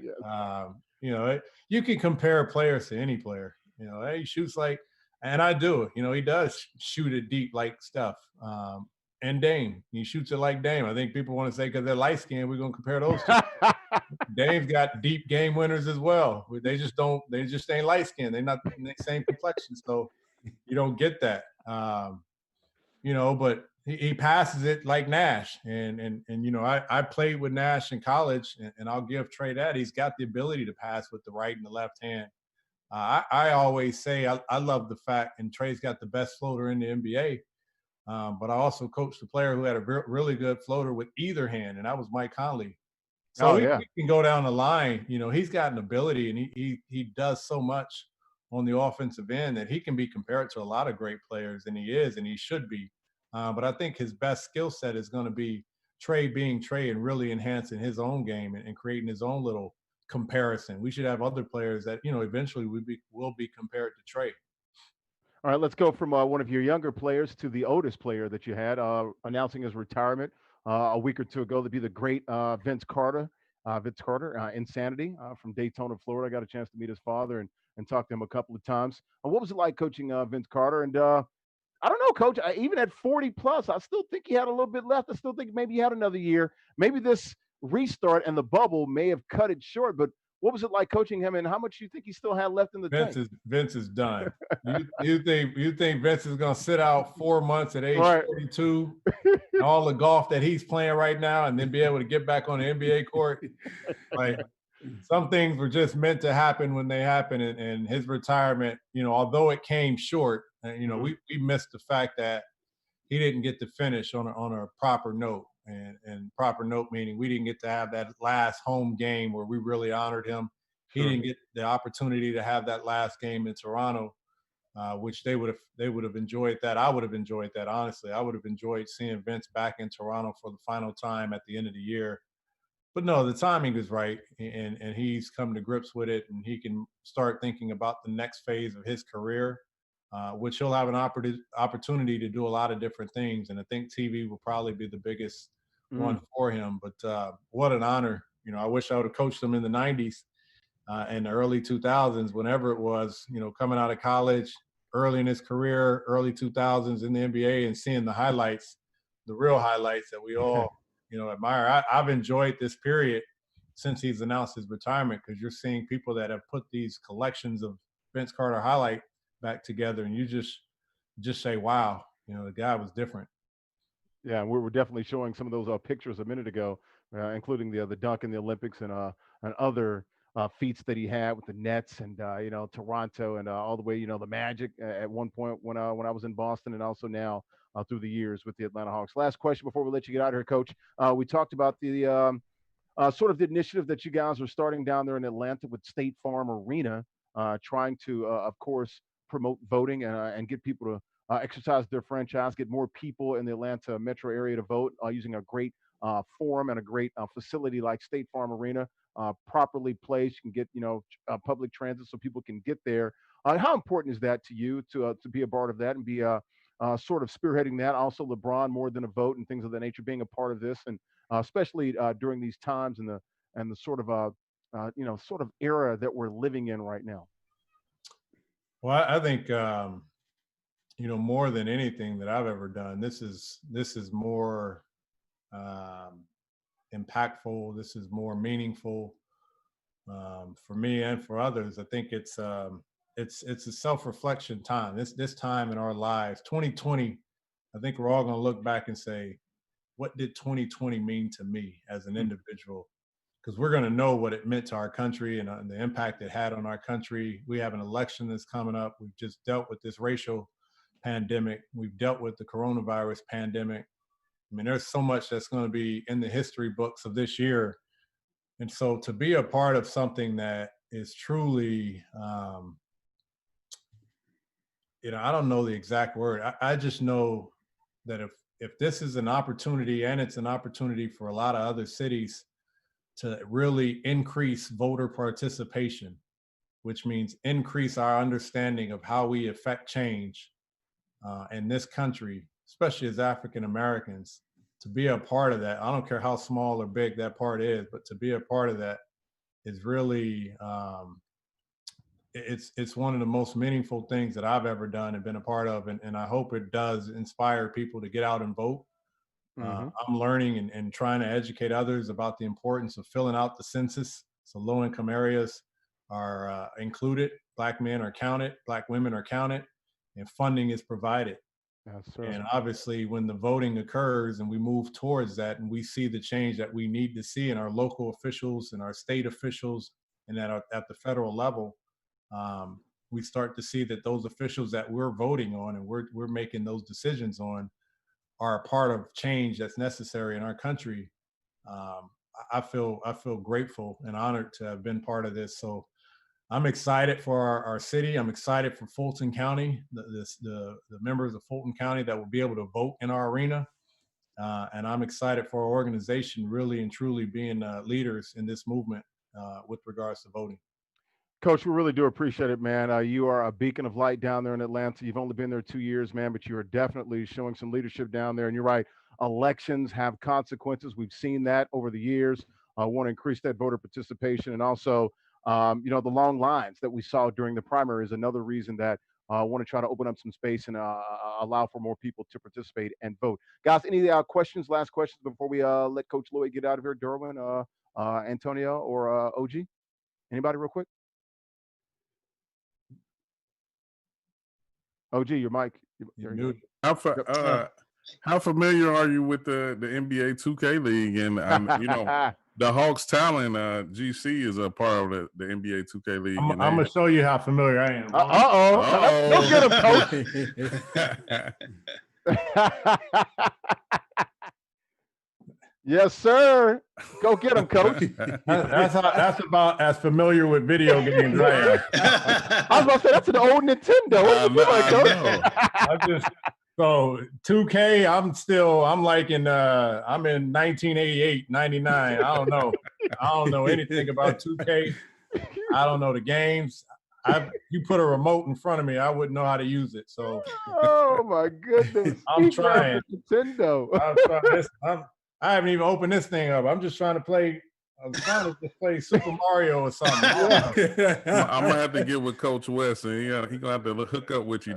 Yes. You can compare players to any player. He shoots like, and I do. He does shoot it deep like Steph. And Dame, he shoots it like Dame. I think people want to say because they're light skinned, we're gonna compare those two. Dame's got deep game winners as well. They just ain't light skinned. They're not in the same complexion, so you don't get that. But he passes it like Nash, and I played with Nash in college, and I'll give Trey that he's got the ability to pass with the right and the left hand. I always say I love the fact, and Trey's got the best floater in the NBA. But I also coached a player who had a really good floater with either hand, and that was Mike Conley. So we can go down the line. He's got an ability, and he does so much on the offensive end that he can be compared to a lot of great players, and he is, and he should be. But I think his best skill set is going to be Trey being Trey and really enhancing his own game and creating his own little comparison. We should have other players that eventually will be compared to Trey. All right, let's go from one of your younger players to the oldest player that you had, announcing his retirement a week or two ago, to be the great Vince Carter. Insanity, from Daytona, Florida. I got a chance to meet his father and talk to him a couple of times. What was it like coaching Vince Carter? And I don't know, Coach. Even at 40 plus, I still think he had a little bit left. I still think maybe he had another year. Maybe this restart and the bubble may have cut it short, but what was it like coaching him, and how much do you think he still had left in the tank? Vince is done. You think Vince is going to sit out 4 months at age 42, all the golf that he's playing right now, and then be able to get back on the NBA court? Like, some things were just meant to happen when they happen, and his retirement, although it came short, we missed the fact that he didn't get to finish on a proper note. And proper note meaning we didn't get to have that last home game where we really honored him. He didn't get the opportunity to have that last game in Toronto, which they would have enjoyed that. I would have enjoyed that, honestly. I would have enjoyed seeing Vince back in Toronto for the final time at the end of the year. But no, the timing is right, and he's come to grips with it, and he can start thinking about the next phase of his career. Which he'll have an opportunity to do a lot of different things. And I think TV will probably be the biggest one for him. But what an honor. I wish I would have coached him in the 90s and the early 2000s, whenever it was, coming out of college, early in his career, early 2000s in the NBA, and seeing the highlights, the real highlights that we all, admire. I've enjoyed this period since he's announced his retirement, because you're seeing people that have put these collections of Vince Carter highlight back together, and you just say, wow, the guy was different. Yeah, we were definitely showing some of those pictures a minute ago, including the dunk in the Olympics and other feats that he had with the Nets and Toronto and all the way the Magic at one point when I was in Boston and also now through the years with the Atlanta Hawks. Last question before we let you get out of here, Coach. We talked about the sort of the initiative that you guys are starting down there in Atlanta with State Farm Arena, trying to, of course, promote voting and get people to exercise their franchise, get more people in the Atlanta metro area to vote using a great forum and a great facility like State Farm Arena, properly placed. You can get public transit so people can get there. How important is that to you to be a part of that and be sort of spearheading that? Also, LeBron, more than a vote and things of that nature, being a part of this, and especially during these times and the sort of sort of era that we're living in right now. Well, I think more than anything that I've ever done, this is more impactful. This is more meaningful for me and for others. I think it's a self-reflection time. This time in our lives, 2020. I think we're all going to look back and say, what did 2020 mean to me as an individual? Because we're going to know what it meant to our country and the impact it had on our country. We have an election that's coming up. We've just dealt with this racial pandemic. We've dealt with the coronavirus pandemic. I mean, there's so much that's going to be in the history books of this year. And so to be a part of something that is truly, I don't know the exact word. I just know that if this is an opportunity, and it's an opportunity for a lot of other cities to really increase voter participation, which means increase our understanding of how we affect change in this country, especially as African Americans, to be a part of that. I don't care how small or big that part is, but to be a part of that is really, it's one of the most meaningful things that I've ever done and been a part of. And I hope it does inspire people to get out and vote. I'm learning and trying to educate others about the importance of filling out the census. So low-income areas are included. Black men are counted. Black women are counted. And funding is provided. Yes, sir. And obviously, when the voting occurs and we move towards that and we see the change that we need to see in our local officials and our state officials and at the federal level, we start to see that those officials that we're voting on and we're making those decisions on are a part of change that's necessary in our country. I feel grateful and honored to have been part of this. So I'm excited for our city. I'm excited for Fulton County, the members of Fulton County that will be able to vote in our arena. And I'm excited for our organization really and truly being leaders in this movement with regards to voting. Coach, we really do appreciate it, man. You are a beacon of light down there in Atlanta. You've only been there 2 years, man, but you are definitely showing some leadership down there. And you're right, elections have consequences. We've seen that over the years. I want to increase that voter participation. And also, the long lines that we saw during the primary is another reason that I want to try to open up some space and allow for more people to participate and vote. Guys, any questions, last questions before we let Coach Lloyd get out of here? Derwin, Antonio, or OG? Anybody real quick? OG, your mic. How familiar are you with the NBA 2K League? And the Hawks talent, GC is a part of the NBA 2K League. I'm going to show you how familiar I am. Don't get him, Coach. Yes, sir. Go get him, Coach. That's about as familiar with video games as I am. I was about to say, that's an old Nintendo. What you doing, Coach? So 2K, I'm like I'm in 1988, 99. I don't know anything about 2K. I don't know the games. You put a remote in front of me, I wouldn't know how to use it. So oh my goodness. I'm trying. Nintendo. I haven't even opened this thing up. I'm just trying to play. I was trying to just play Super Mario or something. I'm gonna have to get with Coach West, and he's gonna have to hook up with you.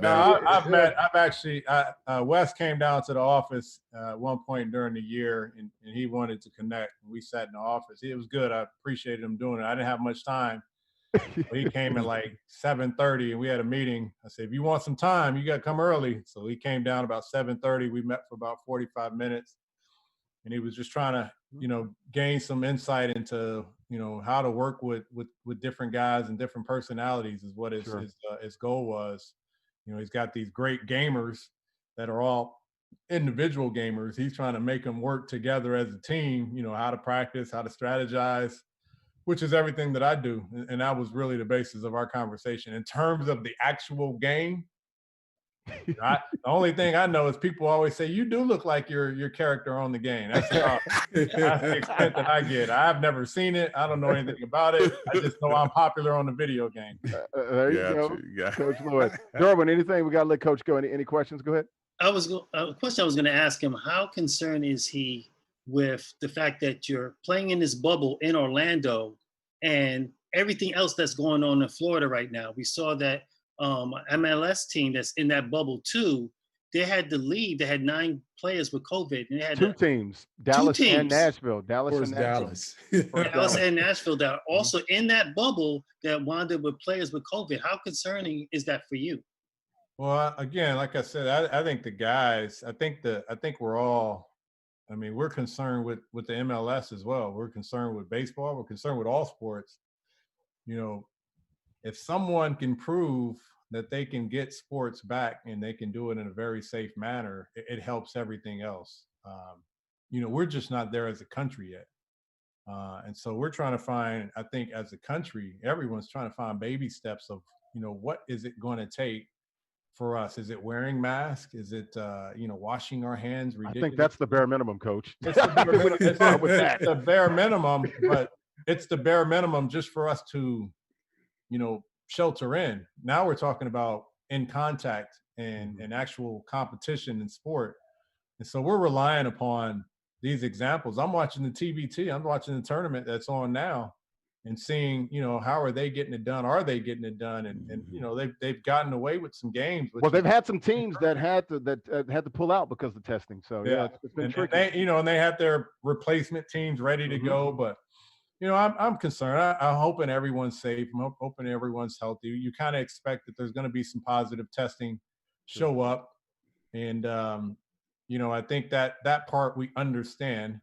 Wes came down to the office at one point during the year, and he wanted to connect. We sat in the office. It was good. I appreciated him doing it. I didn't have much time. He came at like 7:30, and we had a meeting. I said, if you want some time, you got to come early. So he came down about 7:30. We met for about 45 minutes. and he was just trying to, gain some insight into, how to work with different guys and different personalities is what his goal was. He's got these great gamers that are all individual gamers. He's trying to make them work together as a team, how to practice, how to strategize, which is everything that I do. And that was really the basis of our conversation. In terms of the actual game, the only thing I know is people always say, you do look like your character on the game. That's the extent that I get. I've never seen it. I don't know anything about it. I just know I'm popular on the video game. There you go. Coach Lloyd. Derwin, anything? We got to let Coach go. Any questions? Go ahead. A question I was going to ask him, how concerned is he with the fact that you're playing in this bubble in Orlando and everything else that's going on in Florida right now? We saw that MLS team that's in that bubble too, they had to leave. They had 9 players with COVID. And they had 2 teams, Dallas and Nashville. Dallas and Nashville that are also in that bubble that wound up with players with COVID. How concerning is that for you? Well, again, like I said, I think the guys, I think we're all, we're concerned with the MLS as well. We're concerned with baseball. We're concerned with all sports. If someone can prove that they can get sports back and they can do it in a very safe manner, it helps everything else. We're just not there as a country yet. And so we're trying to find, I think as a country, everyone's trying to find baby steps of, what is it going to take for us? Is it wearing masks? Is it, washing our hands? I think that's the bare minimum, Coach. It's the bare minimum, but it's the bare minimum just for us to, shelter in. Now we're talking about in contact and actual competition in sport. And so we're relying upon these examples. I'm watching the TBT. I'm watching the tournament that's on now and seeing, how are they getting it done? Are they getting it done? And they've gotten away with some games. Well, they've had some teams that had to pull out because of testing. So yeah, it's been tricky. And they had their replacement teams ready to go, but I'm concerned. I'm hoping everyone's safe. I'm hoping everyone's healthy. You kind of expect that there's going to be some positive testing show up. And, I think that part we understand.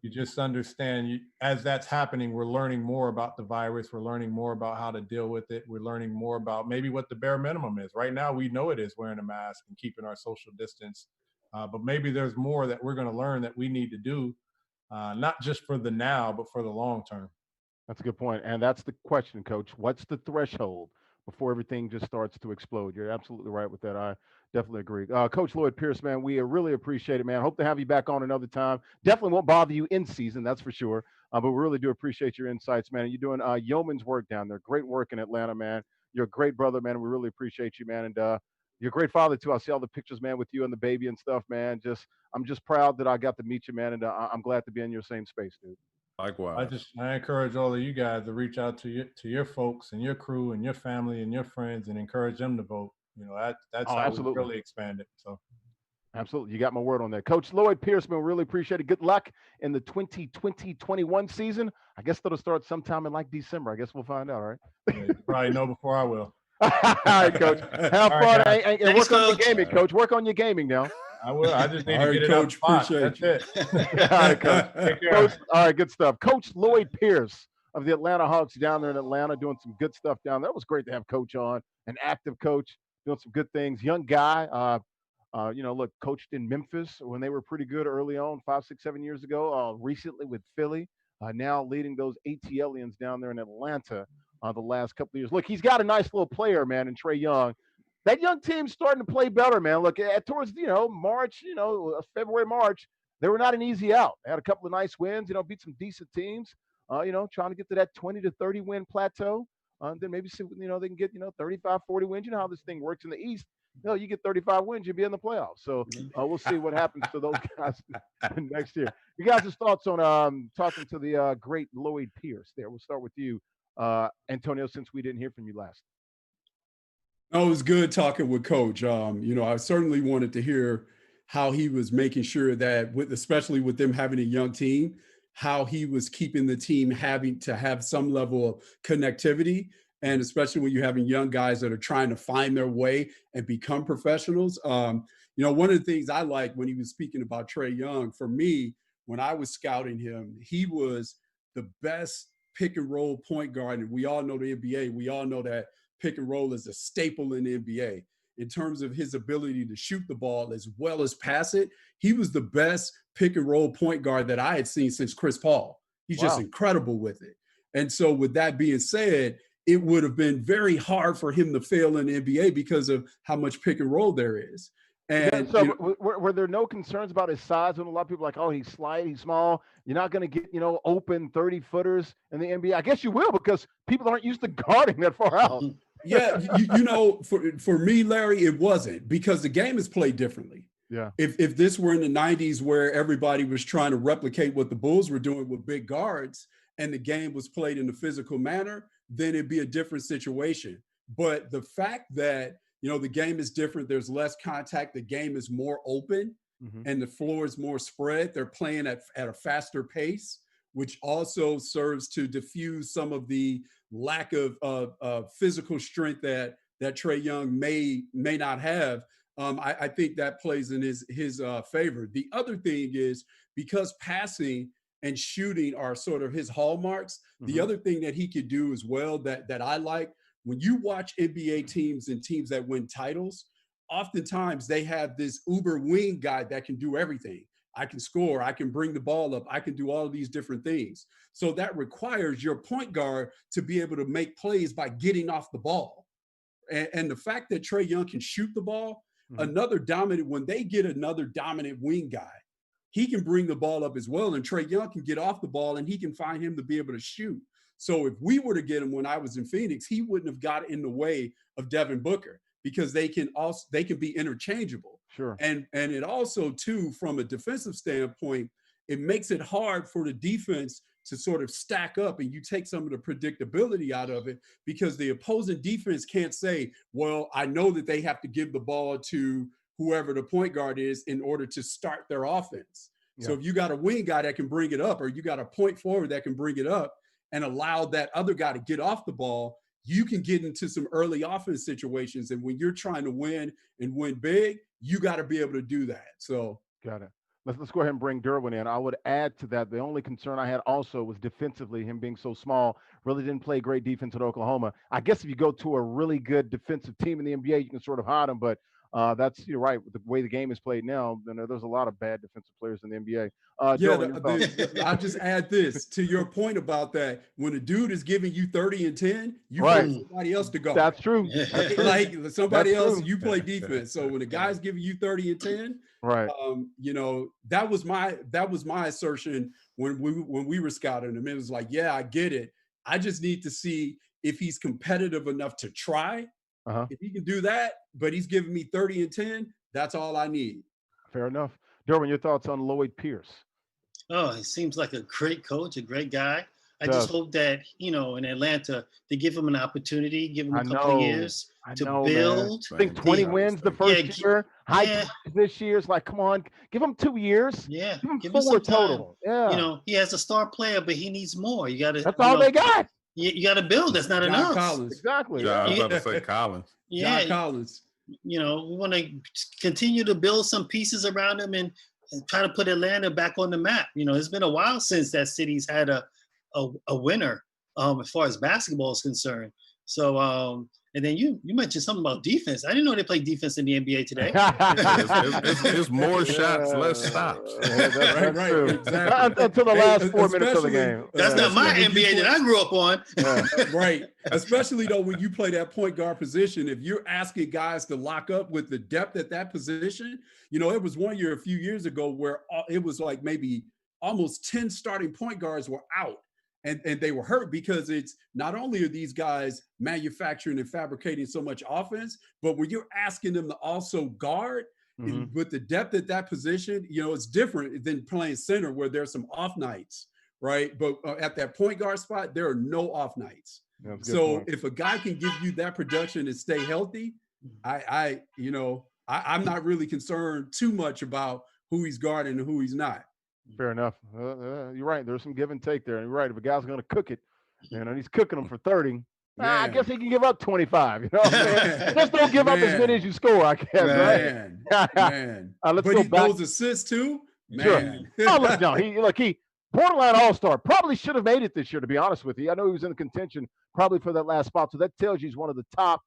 You just understand as that's happening, we're learning more about the virus. We're learning more about how to deal with it. We're learning more about maybe what the bare minimum is. Right now, we know it is wearing a mask and keeping our social distance. But maybe there's more that we're going to learn that we need to do. Not just for the now, but for the long term. That's a good point. And that's the question, Coach. What's the threshold before everything just starts to explode? You're absolutely right with that. I definitely agree. Coach Lloyd Pierce, man, we really appreciate it, man. Hope to have you back on another time. Definitely won't bother you in season, that's for sure. But we really do appreciate your insights, man. You're doing yeoman's work down there. Great work in Atlanta, man. You're a great brother, man. We really appreciate you, man. And you're a great father, too. I see all the pictures, man, with you and the baby and stuff, man. I'm just proud that I got to meet you, man. And I'm glad to be in your same space, dude. Likewise. I encourage all of you guys to reach out to your folks and your crew and your family and your friends and encourage them to vote. That's how we really expand it. So. Absolutely. You got my word on that. Coach Lloyd Pierce, man, really appreciate it. Good luck in the 2020-21 season. I guess that'll start sometime in like December. I guess we'll find out, all right? Yeah, you probably know before I will. All right, Coach. Have fun. And work on your gaming, Coach. Work on your gaming now. I will. I just need to get it up spot. That's it. All right, Coach. Take care. Coach. All right, good stuff. Coach Lloyd Pierce of the Atlanta Hawks down there in Atlanta doing some good stuff down there. It was great to have Coach on, an active coach, doing some good things. Young guy. Look, coached in Memphis when they were pretty good early on, 5, 6, 7 years ago. Recently with Philly, now leading those ATLians down there in Atlanta the last couple of years. Look, he's got a nice little player, man, in Trae Young. That young team's starting to play better, man. Look, towards March, February, March, they were not an easy out. They had a couple of nice wins, beat some decent teams. Trying to get to that 20 to 30 win plateau. Then maybe see, they can get 35, 40 wins. You know how this thing works in the East. You get 35 wins, you'll be in the playoffs. So we'll see what happens to those guys next year. You guys' thoughts on talking to the great Lloyd Pierce there? We'll start with you, Antonio, since we didn't hear from you last. No, it was good talking with Coach. I certainly wanted to hear how he was making sure that, especially with them having a young team, how he was keeping the team having to have some level of connectivity. And especially when you're having young guys that are trying to find their way and become professionals. One of the things I like when he was speaking about Trae Young, for me, when I was scouting him, he was the best pick and roll point guard. And we all know the NBA. We all know that pick and roll is a staple in the NBA. In terms of his ability to shoot the ball as well as pass it, he was the best pick and roll point guard that I had seen since Chris Paul. He's just incredible with it. And so with that being said, it would have been very hard for him to fail in the NBA because of how much pick and roll there is. And so were there no concerns about his size? When a lot of people are like, oh, he's slight, he's small. You're not going to get, open 30-footers in the NBA. I guess you will, because people aren't used to guarding that far out. Yeah, for me, Larry, it wasn't, because the game is played differently. Yeah. If this were in the 90s where everybody was trying to replicate what the Bulls were doing with big guards and the game was played in a physical manner, then it'd be a different situation. But the fact that, the game is different, there's less contact, the game is more open, and the floor is more spread. They're playing at a faster pace, which also serves to diffuse some of the lack of physical strength that Trae Young may not have. I think that plays in his favor. The other thing is, because passing and shooting are sort of his hallmarks, the other thing that he could do as well that I like, when you watch NBA teams and teams that win titles, oftentimes they have this uber wing guy that can do everything. I can score, I can bring the ball up, I can do all of these different things. So that requires your point guard to be able to make plays by getting off the ball. And the fact that Trae Young can shoot the ball, when they get another dominant wing guy, he can bring the ball up as well. And Trae Young can get off the ball and he can find him to be able to shoot. So if we were to get him when I was in Phoenix, he wouldn't have got in the way of Devin Booker, because they can be interchangeable. Sure. And it also, too, from a defensive standpoint, it makes it hard for the defense to sort of stack up, and you take some of the predictability out of it, because the opposing defense can't say, well, I know that they have to give the ball to whoever the point guard is in order to start their offense. Yeah. So if you got a wing guy that can bring it up, or you got a point forward that can bring it up and allow that other guy to get off the ball, you can get into some early offense situations. And when you're trying to win and win big, you got to be able to do that. So got it. Let's go ahead and bring Derwin in. I would add to that, the only concern I had also was defensively, him being so small, really didn't play great defense at Oklahoma. I guess if you go to a really good defensive team in the NBA, you can sort of hide them, but you're right. With the way the game is played now, there's a lot of bad defensive players in the NBA. I'll just add this to your point about that. When a dude is giving you 30 and 10, you find somebody else to go. That's true. Like somebody else, you play defense. So when a guy's giving you 30 and 10, right? That was my assertion when we were scouting him. It was like, yeah, I get it. I just need to see if he's competitive enough to try. If he can do that, but he's giving me 30 and 10, that's all I need. Fair enough. Derwin, your thoughts on Lloyd Pierce? Oh, he seems like a great coach, a great guy. I just hope that, in Atlanta, they give him an opportunity, give him a couple of years to build. I think 20 wins the first year. High this year. It's like, come on, give him 2 years. Yeah. Give him 4 total. Yeah. He has a star player, but he needs more. You got to. That's all they got. You got to build. That's not enough. Collins. Exactly. Yeah, I was about to say Collins. Yeah. John Collins. We want to continue to build some pieces around him and try to put Atlanta back on the map. It's been a while since that city's had a winner as far as basketball is concerned. So, and then you mentioned something about defense. I didn't know they play defense in the NBA today. It's more shots, less stops. Right. Exactly. Until the last 4 minutes of the game. That's not my NBA that I grew up on. Right. Especially though, when you play that point guard position, if you're asking guys to lock up with the depth at that position, it was one year a few years ago where it was like maybe almost 10 starting point guards were out. And they were hurt because it's not only are these guys manufacturing and fabricating so much offense, but when you're asking them to also guard with the depth at that position, it's different than playing center where there's some off nights, right? But at that point guard spot, there are no off nights. So if a guy can give you that production and stay healthy, I'm not really concerned too much about who he's guarding and who he's not. Fair enough. You're right. There's some give and take there. And you're right. If a guy's going to cook it, and he's cooking them for 30, I guess he can give up 25. Just don't give up as many as you score, I guess. Man. Let's go back. Those assists too. Man. Oh, look, no, he borderline all-star. Probably should have made it this year, to be honest with you. I know he was in the contention probably for that last spot. So that tells you he's one of the top,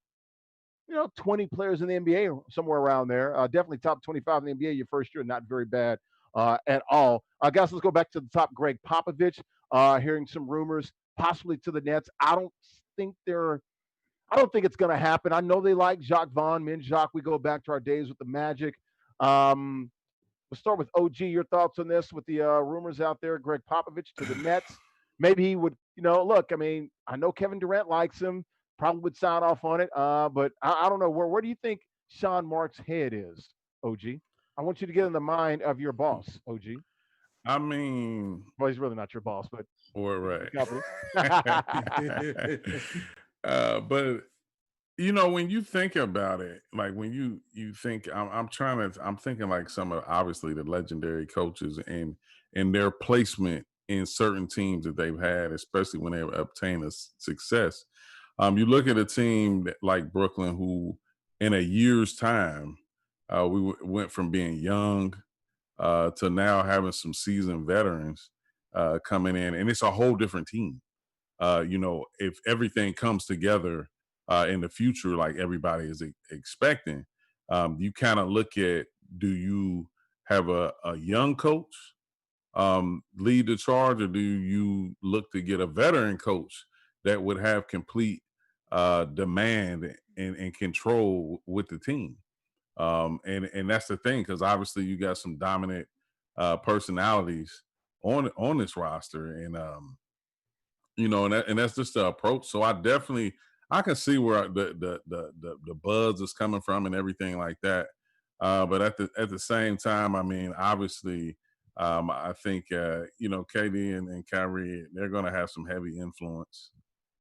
20 players in the NBA or somewhere around there. Definitely top 25 in the NBA your first year. Not very bad at all. Guys, let's go back to the top. Gregg Popovich, hearing some rumors possibly to the Nets. I don't think it's going to happen. I know they like Jacques Vaughn, Min Jacques. We go back to our days with the Magic. We'll start with OG. Your thoughts on this with the rumors out there? Gregg Popovich to the Nets. Maybe he would, look, I mean, I know Kevin Durant likes him, probably would sign off on it. But I don't know. Where do you think Sean Marks' head is, OG? I want you to get in the mind of your boss, OG. I mean, well, he's really not your boss, but or right. But when you think about it, like when you think, I'm thinking like some of obviously the legendary coaches and their placement in certain teams that they've had, especially when they obtain a success. You look at a team like Brooklyn, who in a year's time, we went from being young to now having some seasoned veterans coming in, and it's a whole different team. If everything comes together in the future, like everybody is expecting, you kind of look at, do you have a young coach lead the charge, or do you look to get a veteran coach that would have complete demand and control with the team? And that's the thing, because obviously you got some dominant personalities on this roster, and and that's just the approach. So I can see where the buzz is coming from and everything like that. But at the same time, I mean, obviously, I think KD and Kyrie, they're going to have some heavy influence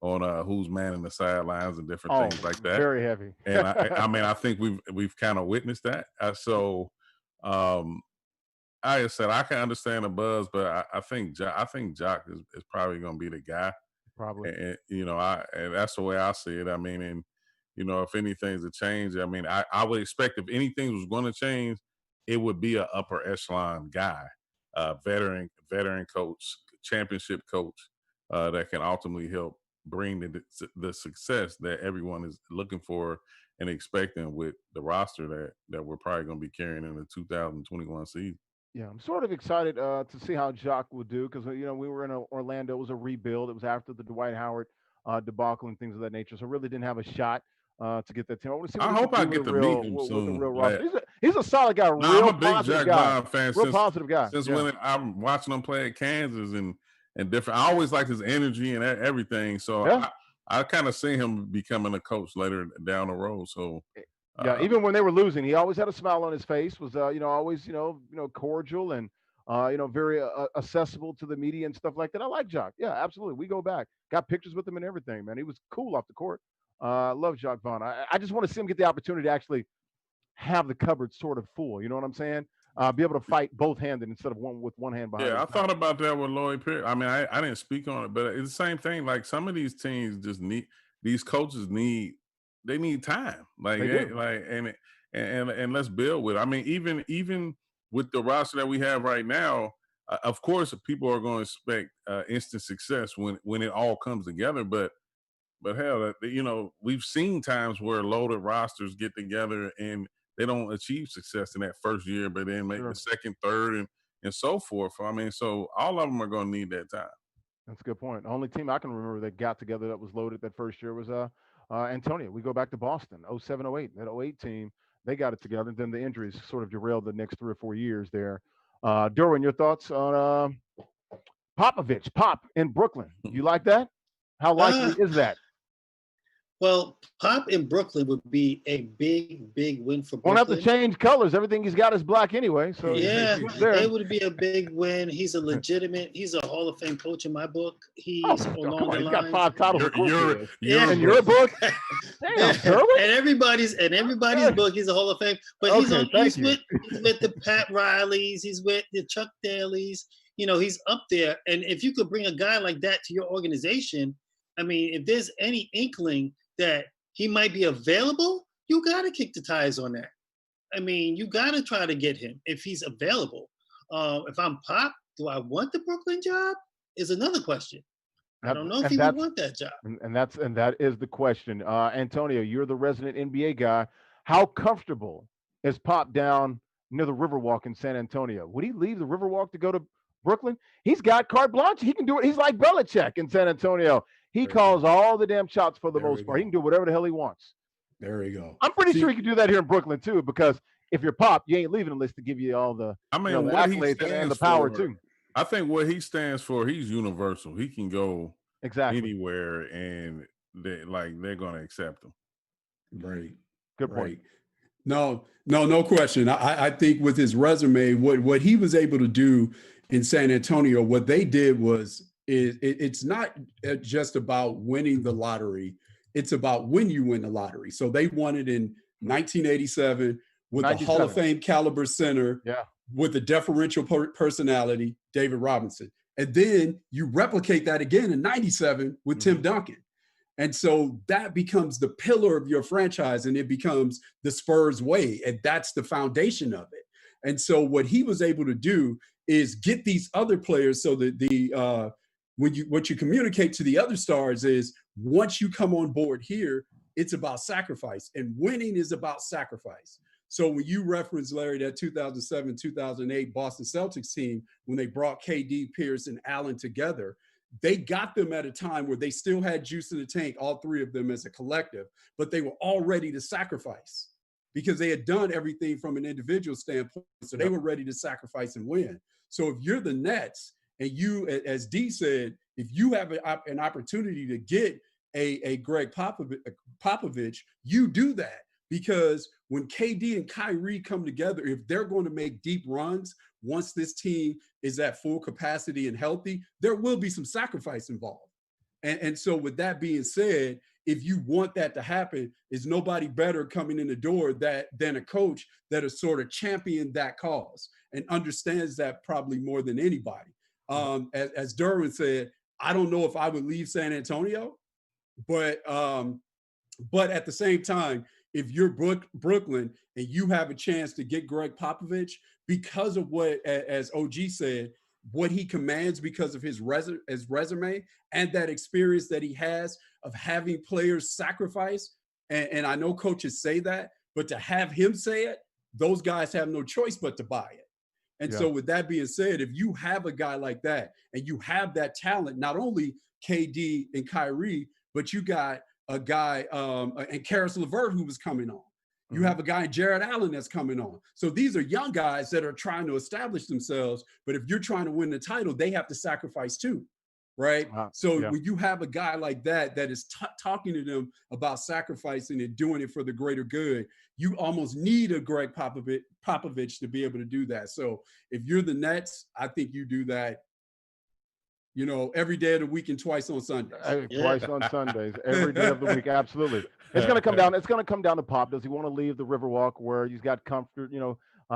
on who's manning the sidelines and different things like that. Very heavy. And I mean, I think we've kind of witnessed that. I said I can understand the buzz, but I think Jock is probably going to be the guy. Probably. And and that's the way I see it. I mean, and if anything's a change, I mean, I would expect if anything was going to change, it would be an upper echelon guy, veteran coach, championship coach, that can ultimately help bring the success that everyone is looking for and expecting with the roster that we're probably going to be carrying in the 2021 season. Yeah, I'm sort of excited to see how Jacques will do, because we were in Orlando. It was a rebuild. It was after the Dwight Howard debacle and things of that nature. So really didn't have a shot to get that team. I want to see. I hope I get to meet him soon. He's a solid guy. I'm a big Jacques Vaughn fan. Positive guy. Since when I'm watching him play at Kansas and different. I always liked his energy and everything. So yeah. I kind of see him becoming a coach later down the road. So. Yeah, even when they were losing, he always had a smile on his face. Was always cordial and very accessible to the media and stuff like that. I like Jacques. Yeah, absolutely. We go back, got pictures with him and everything. Man, he was cool off the court. Love Jacques Vaughn. I just want to see him get the opportunity to actually have the cupboard sort of full. You know what I'm saying? Be able to fight both handed instead of one with one hand behind. Yeah, I thought about that with Lloyd Pierce. I mean, I didn't speak on it, but it's the same thing. Like some of these teams just these coaches need time, and let's build with it. I mean, even with the roster that we have right now, of course, people are going to expect instant success when it all comes together. But hell, we've seen times where loaded rosters get together and they don't achieve success in that first year, but then make the second, third, and so forth. I mean, so all of them are going to need that time. That's a good point. The only team I can remember that got together that was loaded that first year was Antonio. We go back to Boston, 07, 08. That 08 team, they got it together. Then the injuries sort of derailed the next 3 or 4 years there. Derwin, your thoughts on Popovich, Pop in Brooklyn? You like that? How likely is that? Well, Pop in Brooklyn would be a big, big win for Brooklyn. Won't have to change colors. Everything he's got is black anyway. So yeah, it would be a big win. He's a Hall of Fame coach in my book. He's along the He's got 5 titles. In your book. Damn, and everybody's book. He's a Hall of Fame. But he's with the Pat Rileys. He's with the Chuck Dalleys. He's up there. And if you could bring a guy like that to your organization, I mean, if there's any inkling that he might be available, you got to kick the tires on that. I mean, you got to try to get him if he's available. If I'm Pop, do I want the Brooklyn job? Is another question. I don't know if And he would that's want that job. and that is the question. Antonio, you're the resident NBA guy. How comfortable is Pop down near the Riverwalk in San Antonio? Would he leave the Riverwalk to go to Brooklyn? He's got carte blanche. He can do it. He's like Belichick in San Antonio. He There we calls go. all the damn shots for the There we most part. He go. can do whatever the hell he wants. There we go. I'm pretty See, sure he can do that here in Brooklyn too, because if you're Pop, you ain't leaving unless to give you all the, I mean, the what he accolades and stands the power for, too. I think what he stands for, he's universal. He can go Exactly. anywhere, and they're gonna accept him. Right. Good point. Right. No question. I think with his resume, what he was able to do in San Antonio, what they did was it's not just about winning the lottery. It's about when you win the lottery. So they won it in 1987 with the Hall of Fame caliber center, with the deferential personality, David Robinson. And then you replicate that again in 97 with Tim Duncan. And so that becomes the pillar of your franchise, and it becomes the Spurs way. And that's the foundation of it. And so what he was able to do is get these other players so that what you communicate to the other stars is once you come on board here, it's about sacrifice, and winning is about sacrifice. So when you reference, Larry, that 2007, 2008 Boston Celtics team, when they brought KD, Pierce, and Allen together, they got them at a time where they still had juice in the tank, all three of them as a collective, but they were all ready to sacrifice because they had done everything from an individual standpoint. So they were ready to sacrifice and win. So if you're the Nets and you, as D said, if you have an opportunity to get a Gregg Popovich, you do that. Because when KD and Kyrie come together, if they're going to make deep runs, once this team is at full capacity and healthy, there will be some sacrifice involved. And so with that being said, if you want that to happen, is nobody better coming in the door than a coach that has sort of championed that cause and understands that probably more than anybody. As Derwin said, I don't know if I would leave San Antonio, but at the same time, if you're Brooklyn and you have a chance to get Gregg Popovich because of what, as OG said, what he commands because of his resume and that experience that he has of having players sacrifice. And I know coaches say that, but to have him say it, those guys have no choice but to buy it. And so with that being said, if you have a guy like that and you have that talent, not only KD and Kyrie, but you got a guy, and Karis LeVert, who was coming on. You have a guy, Jared Allen, that's coming on. So these are young guys that are trying to establish themselves. But if you're trying to win the title, they have to sacrifice too, right? When you have a guy like that is talking to them about sacrificing and doing it for the greater good, you almost need a Gregg Popovich to be able to do that. So if you're the Nets, I think you do that, every day of the week and twice on Sundays. Twice on Sundays, every day of the week. Absolutely. It's going to come down. It's going to come down to Pop. Does he want to leave the Riverwalk where he's got comfort?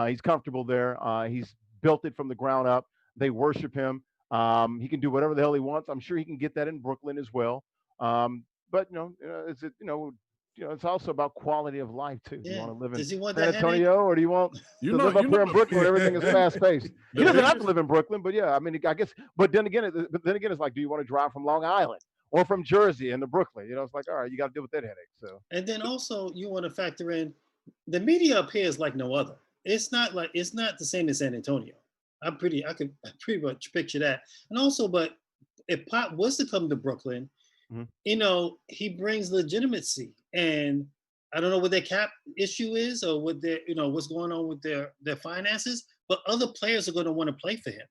He's comfortable there. He's built it from the ground up. They worship him. He can do whatever the hell he wants. I'm sure he can get that in Brooklyn as well. But it's also about quality of life too. Yeah. You want to live in Does he want San that Antonio, or do you want to live up here in Brooklyn where everything is fast paced? He doesn't have to live in Brooklyn, but yeah, I mean, I guess. But then again, it's like, do you want to drive from Long Island or from Jersey into Brooklyn? It's like, all right, you got to deal with that headache. So. And then also you want to factor in the media up here is like no other. It's not the same as San Antonio. I can pretty much picture that. And also, but if Pop was to come to Brooklyn, he brings legitimacy. And I don't know what their cap issue is or what their, what's going on with their finances, but other players are going to want to play for him.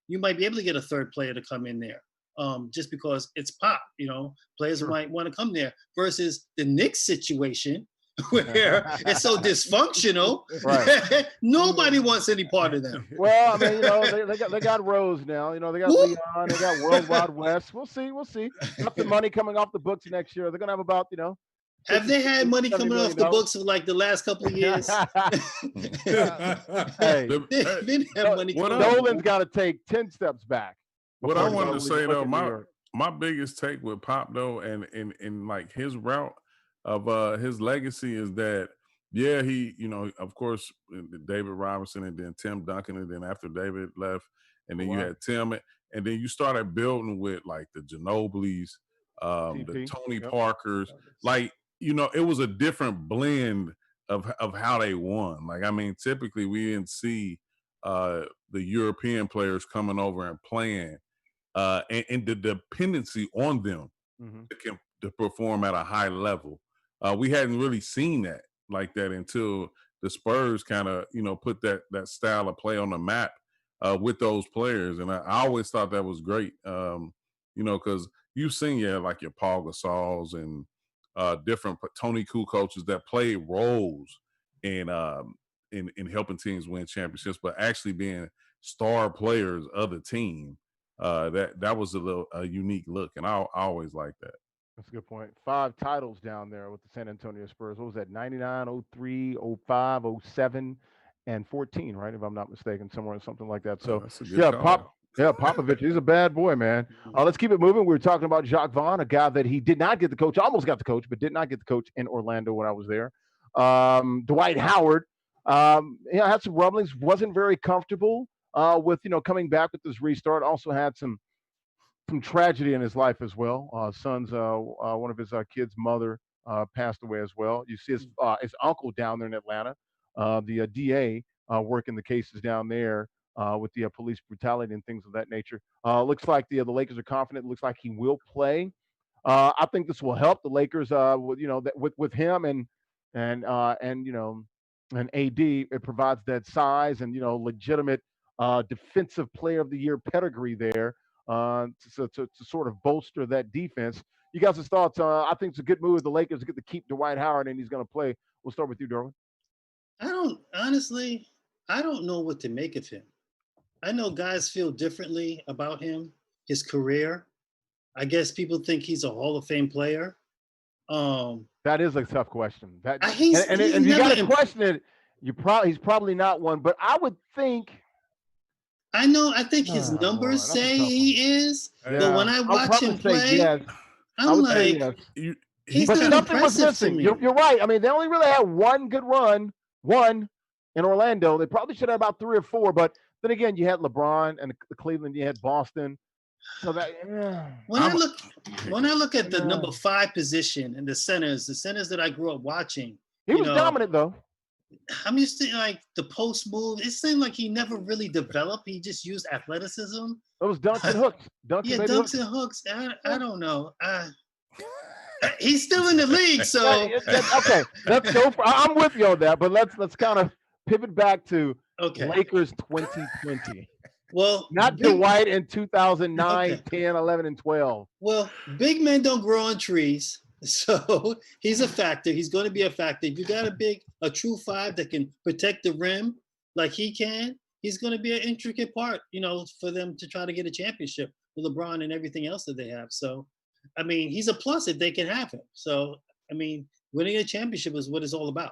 You might be able to get a third player to come in there just because it's Pop, players might want to come there versus the Knicks situation where it's so dysfunctional. Right. Nobody wants any part of them. Well, I mean, they got Rose now. They got Leon. They got World Wide West. We'll see. Got the money coming off the books next year. They're gonna have about Have they had money coming off the books for like the last couple of years? Hey, Nolan's got to take 10 steps back. What I wanted to say though, my biggest take with Pop though, and like his route of his legacy is that Yeah, he, of course, David Robinson and then Tim Duncan, and then after David left, and then you had Tim, and then you started building with like the Ginobilis, the TP. Tony Yep. Parkers, like it was a different blend of how they won. Like, I mean, typically we didn't see the European players coming over and playing, and the dependency on them to perform at a high level. We hadn't really seen that like that until the Spurs kind of put that style of play on the map with those players, and I always thought that was great. Because you've seen like your Paul Gasols and different Tony coaches that play roles in helping teams win championships, but actually being star players of the team. That was a unique look, and I always like that. That's a good point. 5 titles down there with the San Antonio Spurs. What was that? 99, 03, 05, 07, and 14, right? If I'm not mistaken, something like that. So that's a good call. Popovich, he's a bad boy, man. Let's keep it moving. We were talking about Jacques Vaughn, a guy that he did not get the coach, almost got the coach, but did not get the coach in Orlando when I was there. Dwight Howard, had some rumblings, wasn't very comfortable with coming back with this restart. Also had some tragedy in his life as well. One of his kids' mother passed away as well. You see his uncle down there in Atlanta, the DA working the cases down there with the police brutality and things of that nature. Looks like the Lakers are confident. Looks like he will play. I think this will help the Lakers with him and and AD. It provides that size and legitimate defensive player of the year pedigree there to sort of bolster that defense. You guys' thoughts? I think it's a good move of the Lakers to get to keep Dwight Howard, and he's going to play. We'll start with you, Darwin. I don't know what to make of him. I know guys feel differently about him, his career. I guess people think he's a Hall of Fame player. That is a tough question. And you got to question it. He's probably not one, but I would think. I think his numbers say he is, but when I watch him play, yes. I'm like, he's but not something was impressive missing. to me. You're right. I mean, they only really had one good run, one in Orlando. They probably should have about 3 or 4, but then again, you had LeBron and the Cleveland, you had Boston. So that when I look at the number 5 position and the centers that I grew up watching, he was dominant though. I'm used to like the post move. It seemed like he never really developed. He just used athleticism. It was dunks and hooks. Dunks and hooks. I don't know. He's still in the league, so okay. Let's go. I'm with you on that, but let's kind of pivot back to Lakers 2020. Well, not Dwight in 2009, 10, 11, and 12. Well, big men don't grow on trees. So he's a factor. He's going to be a factor. If you got a true 5 that can protect the rim like he can, he's going to be an intricate part, for them to try to get a championship with LeBron and everything else that they have. So, I mean, he's a plus if they can have him. So, I mean, winning a championship is what it's all about.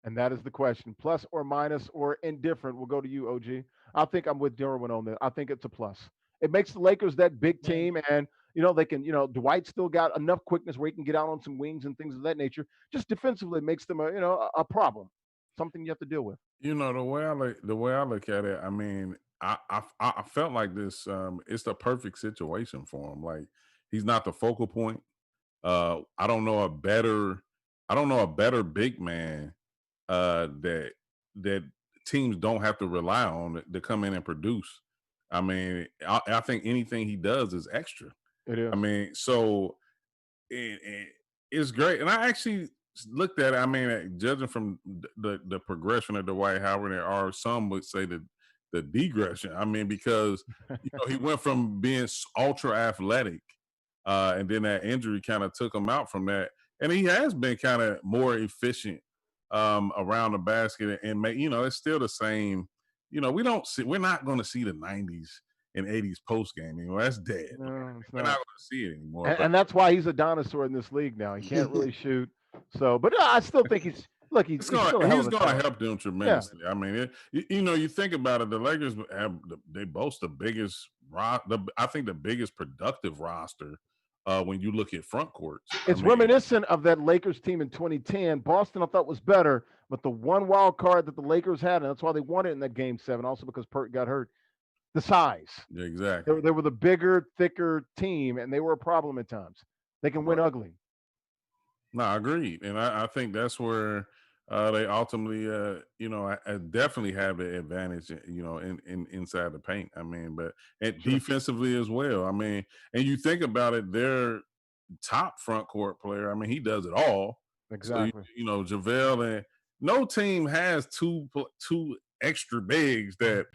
And that is the question. Plus or minus or indifferent. We'll go to you, OG. I think I'm with Derwin on that. I think it's a plus. It makes the Lakers that big team, and they can, Dwight still got enough quickness where he can get out on some wings and things of that nature. Just defensively makes them a problem, something you have to deal with. The way I look at it, I mean, I felt like this. It's the perfect situation for him. Like, he's not the focal point. I don't know a better big man that teams don't have to rely on to come in and produce. I mean, I think anything he does is extra. It is. I mean, so it's great. And I actually looked at it. I mean, judging from the progression of Dwight Howard, or some would say the degression. I mean, because he went from being ultra athletic, and then that injury kind of took him out from that. And he has been kind of more efficient around the basket, and it's still the same. We're not going to see the 90s and 80s post game anymore. That's dead. No, we're not going to see it anymore. And that's why he's a dinosaur in this league now. He can't really shoot. So, but I still think he's going to help them tremendously. Yeah. I mean, you think about it. The Lakers they boast the biggest I think the biggest productive roster when you look at front courts. It's reminiscent of that Lakers team in 2010. Boston, I thought, was better, but the one wild card that the Lakers had, and that's why they won it in that Game 7, also because Perk got hurt, the size. Exactly. They were the bigger, thicker team, and they were a problem at times. They can win ugly. No, I agreed. And I think that's where they ultimately, I definitely have the advantage, in inside the paint. I mean, but defensively as well. I mean, and you think about it, their top front court player, I mean, he does it all. Exactly. So, JaVale, and no team has two extra bigs that,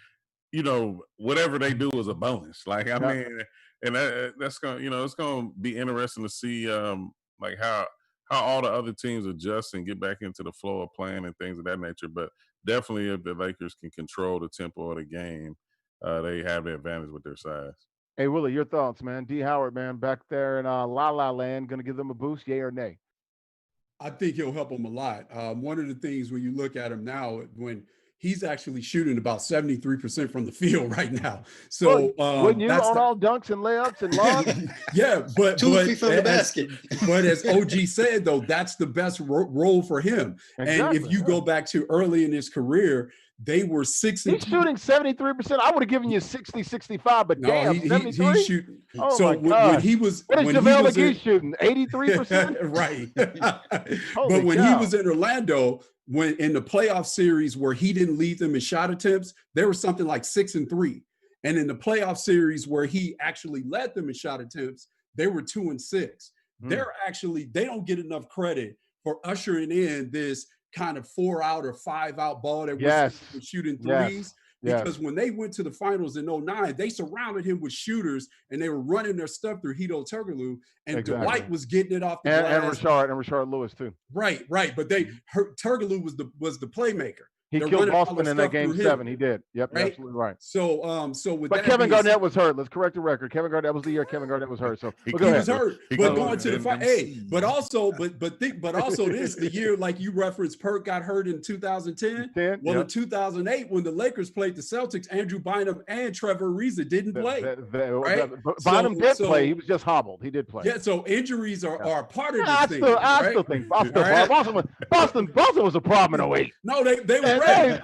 whatever they do is a bonus. Like, I mean, and that's going to, it's going to be interesting to see like how all the other teams adjust and get back into the flow of playing and things of that nature. But definitely if the Lakers can control the tempo of the game, they have the advantage with their size. Hey, Willie, your thoughts, man. D. Howard, man, back there in La La Land, going to give them a boost, yay or nay? I think he'll help them a lot. One of the things when you look at him now, when he's actually shooting about 73% from the field right now. So wouldn't you on all dunks and layups and lobs? Yeah, but from the basket. But as OG said, though, that's the best role for him. Exactly, and if you go back to early in his career, they were 6 and he's shooting 73%. I would have given you 60, 65, but no, damn, he's shooting. Oh so when he was, what is JaVale McGee shooting? 83%, right? But when he was in Orlando, when in the playoff series where he didn't lead them in shot attempts, they were something like 6 and 3, and in the playoff series where he actually led them in shot attempts, they were 2 and 6. They don't get enough credit for ushering in this kind of 4-out or 5-out ball that was shooting threes. Because when they went to the finals in 2009, they surrounded him with shooters and they were running their stuff through Hedo Turkoglu, and Dwight was getting it off the glass. And Rashard Lewis too. Right. But Turkoglu was the playmaker. He killed Boston in that Game 7. He did. Yep, right? Absolutely right. So, but Kevin Garnett was hurt. Let's correct the record. That was the year Kevin Garnett was hurt. So he was hurt. But going to the fight, but also this the year like you referenced, Perk got hurt in 2010. In 2008, when the Lakers played the Celtics, Andrew Bynum and Trevor Ariza didn't play. Bynum did play. He was just hobbled. He did play. Yeah. So injuries are part of this thing. I still think Boston was a problem in 2008. No, they were. They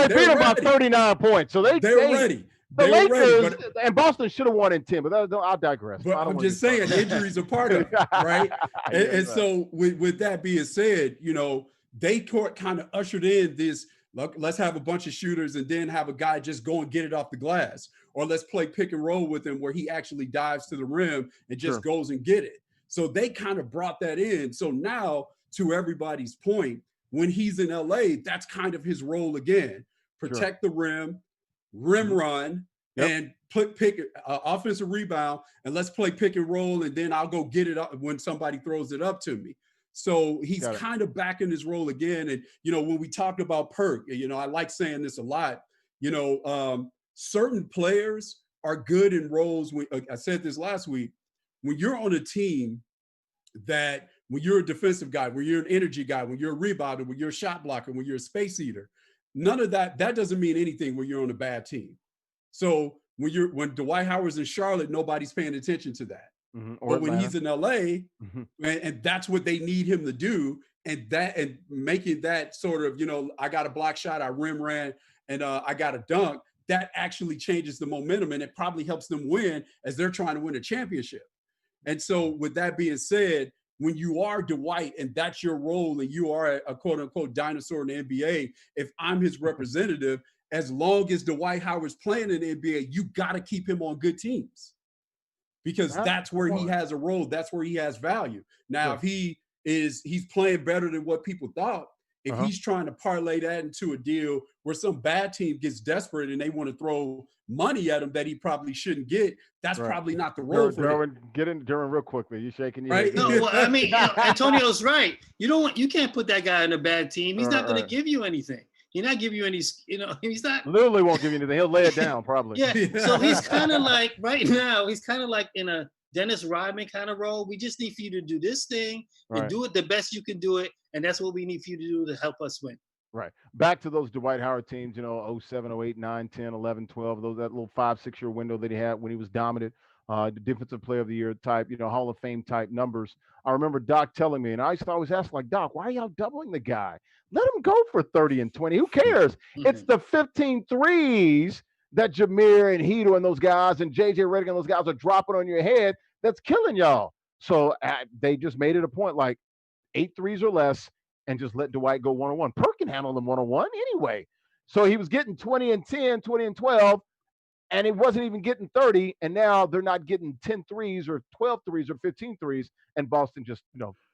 beat him by 39 points. So they were ready. The Lakers and Boston should have won in 10, but I'll digress. But I'm just saying injuries are part of it, right? and so with that being said, they kind of ushered in this, look, let's have a bunch of shooters and then have a guy just go and get it off the glass. Or let's play pick and roll with him where he actually dives to the rim and just goes and get it. So they kind of brought that in. So now, to everybody's point, when he's in LA, that's kind of his role again. Protect the rim run, and pick offensive rebound, and let's play pick and roll, and then I'll go get it up when somebody throws it up to me. So he's kind of back in his role again. And, when we talked about Perk, I like saying this a lot, certain players are good in roles. I said this last week, when you're on a team that when you're a defensive guy, when you're an energy guy, when you're a rebounder, when you're a shot blocker, when you're a space eater, none of that doesn't mean anything when you're on a bad team. So when Dwight Howard's in Charlotte, nobody's paying attention to that. But when he's in LA, and that's what they need him to do, and making that sort of, I got a block shot, I rim ran, and I got a dunk, that actually changes the momentum, and it probably helps them win as they're trying to win a championship. And so with that being said, when you are Dwight and that's your role and you are a quote unquote dinosaur in the NBA, if I'm his representative, as long as Dwight Howard's playing in the NBA, you got to keep him on good teams because that's where he has a role. That's where he has value. Now, if he's playing better than what people thought, if he's trying to parlay that into a deal where some bad team gets desperate and they want to throw money at him that he probably shouldn't get, that's probably not the role for him. Get in, Derwin, real quickly. You shaking your head. No, well, I mean, Antonio's right. You can't put that guy in a bad team. He's not going to give you anything. He's not give you any, he's not. Literally won't give you anything. He'll lay it down probably. So he's kind of like, right now, he's kind of like in a Dennis Rodman kind of role. We just need for you to do this thing and do it the best you can do it. And that's what we need for you to do to help us win. Right. Back to those Dwight Howard teams, 07, 08, 9, 10, 11, 12, that little 5-6 year window that he had when he was dominant. the defensive player of the year type, Hall of Fame type numbers. I remember Doc telling me, and I used to always ask, like, Doc, why are y'all doubling the guy? Let him go for 30 and 20. Who cares? It's the 15 threes that Jameer and Hedo and those guys and JJ Redick and those guys are dropping on your head that's killing y'all. So they just made it a point, like 8 threes or less, and just let Dwight go one-on-one. Perk can handle them one-on-one anyway. So he was getting 20 and 10, 20 and 12, and he wasn't even getting 30, and now they're not getting 10 threes or 12 threes or 15 threes, and Boston just,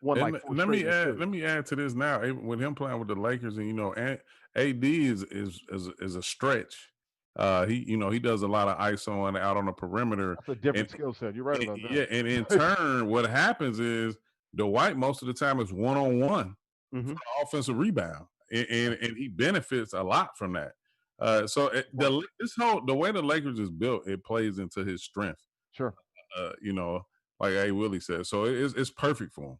won And like 4 let me straight. add. Let me add to this now. With him playing with the Lakers, and AD is a stretch. He does a lot of ISO and out on the perimeter. That's a different skill set. You're right about that. Yeah, and in turn, what happens is Dwight most of the time is one-on-one for the offensive rebound, and he benefits a lot from that. So the way the Lakers is built, it plays into his strength. Sure. Like A. Willie said. So it's perfect for him.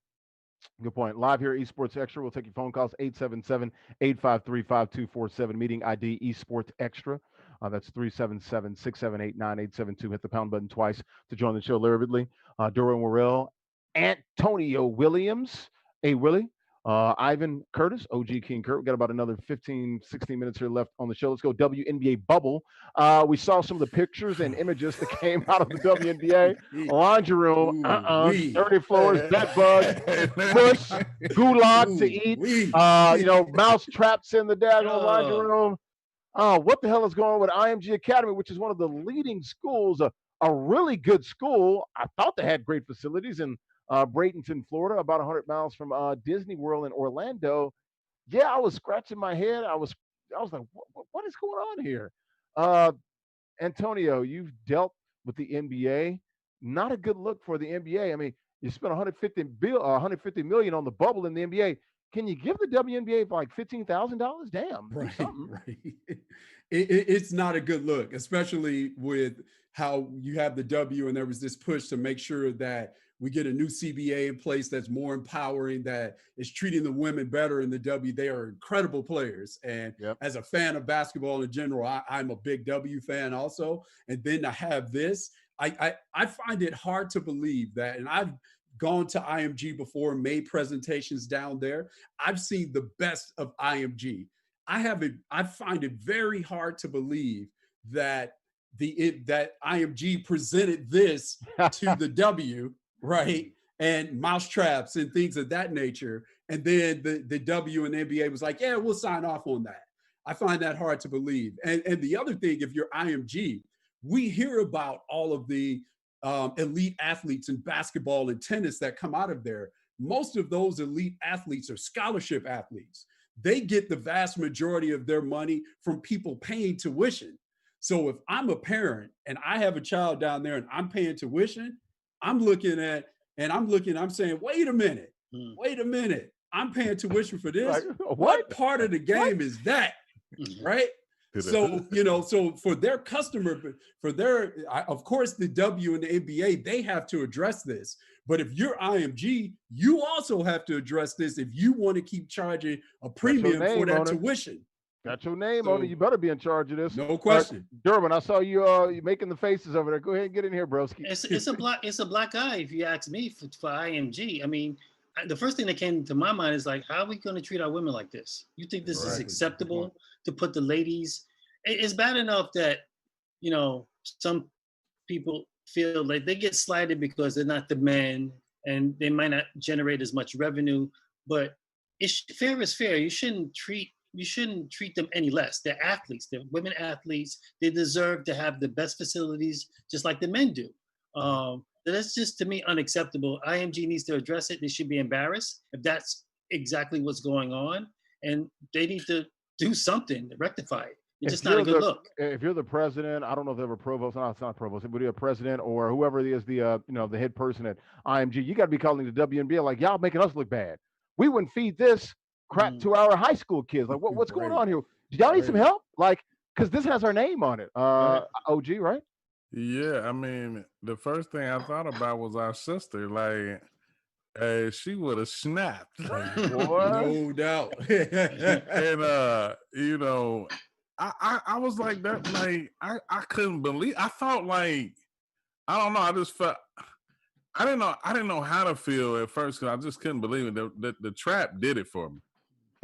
Good point. Live here at Esports Extra. We'll take your phone calls, 877-853-5247. Meeting ID Esports Extra. That's 377-678-9872. Hit the pound button twice to join the show. Larry Ridley, Dorian Worrell, Antonio Williams, A. Willie, Ivan Curtis, OG King Kurt. We got about another 15, 16 minutes here left on the show. Let's go WNBA bubble. We saw some of the pictures and images that came out of the WNBA laundry room. Dirty floors, bed bugs, mush, gulag to eat. Mouse traps in the daggone laundry room. What the hell is going on with IMG Academy, which is one of the leading schools, a really good school. I thought they had great facilities in Bradenton, Florida, about 100 miles from Disney World in Orlando. Yeah, I was scratching my head. I was like, what is going on here? Antonio, you've dealt with the NBA. Not a good look for the NBA. I mean, you spent 150 million on the bubble in the NBA. Can you give the WNBA like $15,000? Damn, right. It's not a good look, especially with how you have the W and there was this push to make sure that we get a new CBA in place that's more empowering, that is treating the women better in the W. They are incredible players. And as a fan of basketball in general, I'm a big W fan also. And then to have this, I find it hard to believe that, and I've gone to IMG before, made presentations down there. I've seen the best of IMG. I find it very hard to believe that that IMG presented this to the W, right? And mousetraps and things of that nature. And then the W and the NBA was like, yeah, we'll sign off on that. I find that hard to believe. And the other thing, if you're IMG, we hear about all of the elite athletes in basketball and tennis that come out of there. Most of those elite athletes are scholarship athletes. They get the vast majority of their money from people paying tuition. So if I'm a parent and I have a child down there and I'm paying tuition, I'm saying, wait a minute. I'm paying tuition for this. Like, what part of the game is that? Right? So, so for their customer, of course, the W and the NBA, they have to address this. But if you're IMG, you also have to address this if you want to keep charging a premium for that tuition. Got your name on it. You better be in charge of this. No question. Durbin, I saw you making the faces over there. Go ahead and get in here, broski. It's a black eye, if you ask me, for IMG. I mean, the first thing that came to my mind is like, how are we going to treat our women like this? You think this is acceptable to put the ladies? It's bad enough that, some people feel like they get slighted because they're not the men and they might not generate as much revenue, but fair is fair. You shouldn't treat them any less. They're athletes. They're women athletes. They deserve to have the best facilities just like the men do. That's just, to me, unacceptable. IMG needs to address it. They should be embarrassed if that's exactly what's going on. And they need to do something to rectify it. It's just not a good look. If you're the president, I don't know if they're a provost. No, it's not a provost. It would be a president or whoever it is, the head person at IMG. You got to be calling the WNBA like, y'all making us look bad. We wouldn't feed this crap to our high school kids. Like, what's going on here? Do y'all need some help? Like, because this has our name on it. OG, right? Yeah, I mean, the first thing I thought about was our sister. Like, she would have snapped. No doubt. And I was like that. Like, I couldn't believe. I thought like I don't know. I just felt I didn't know how to feel at first because I just couldn't believe it. The trap did it for me.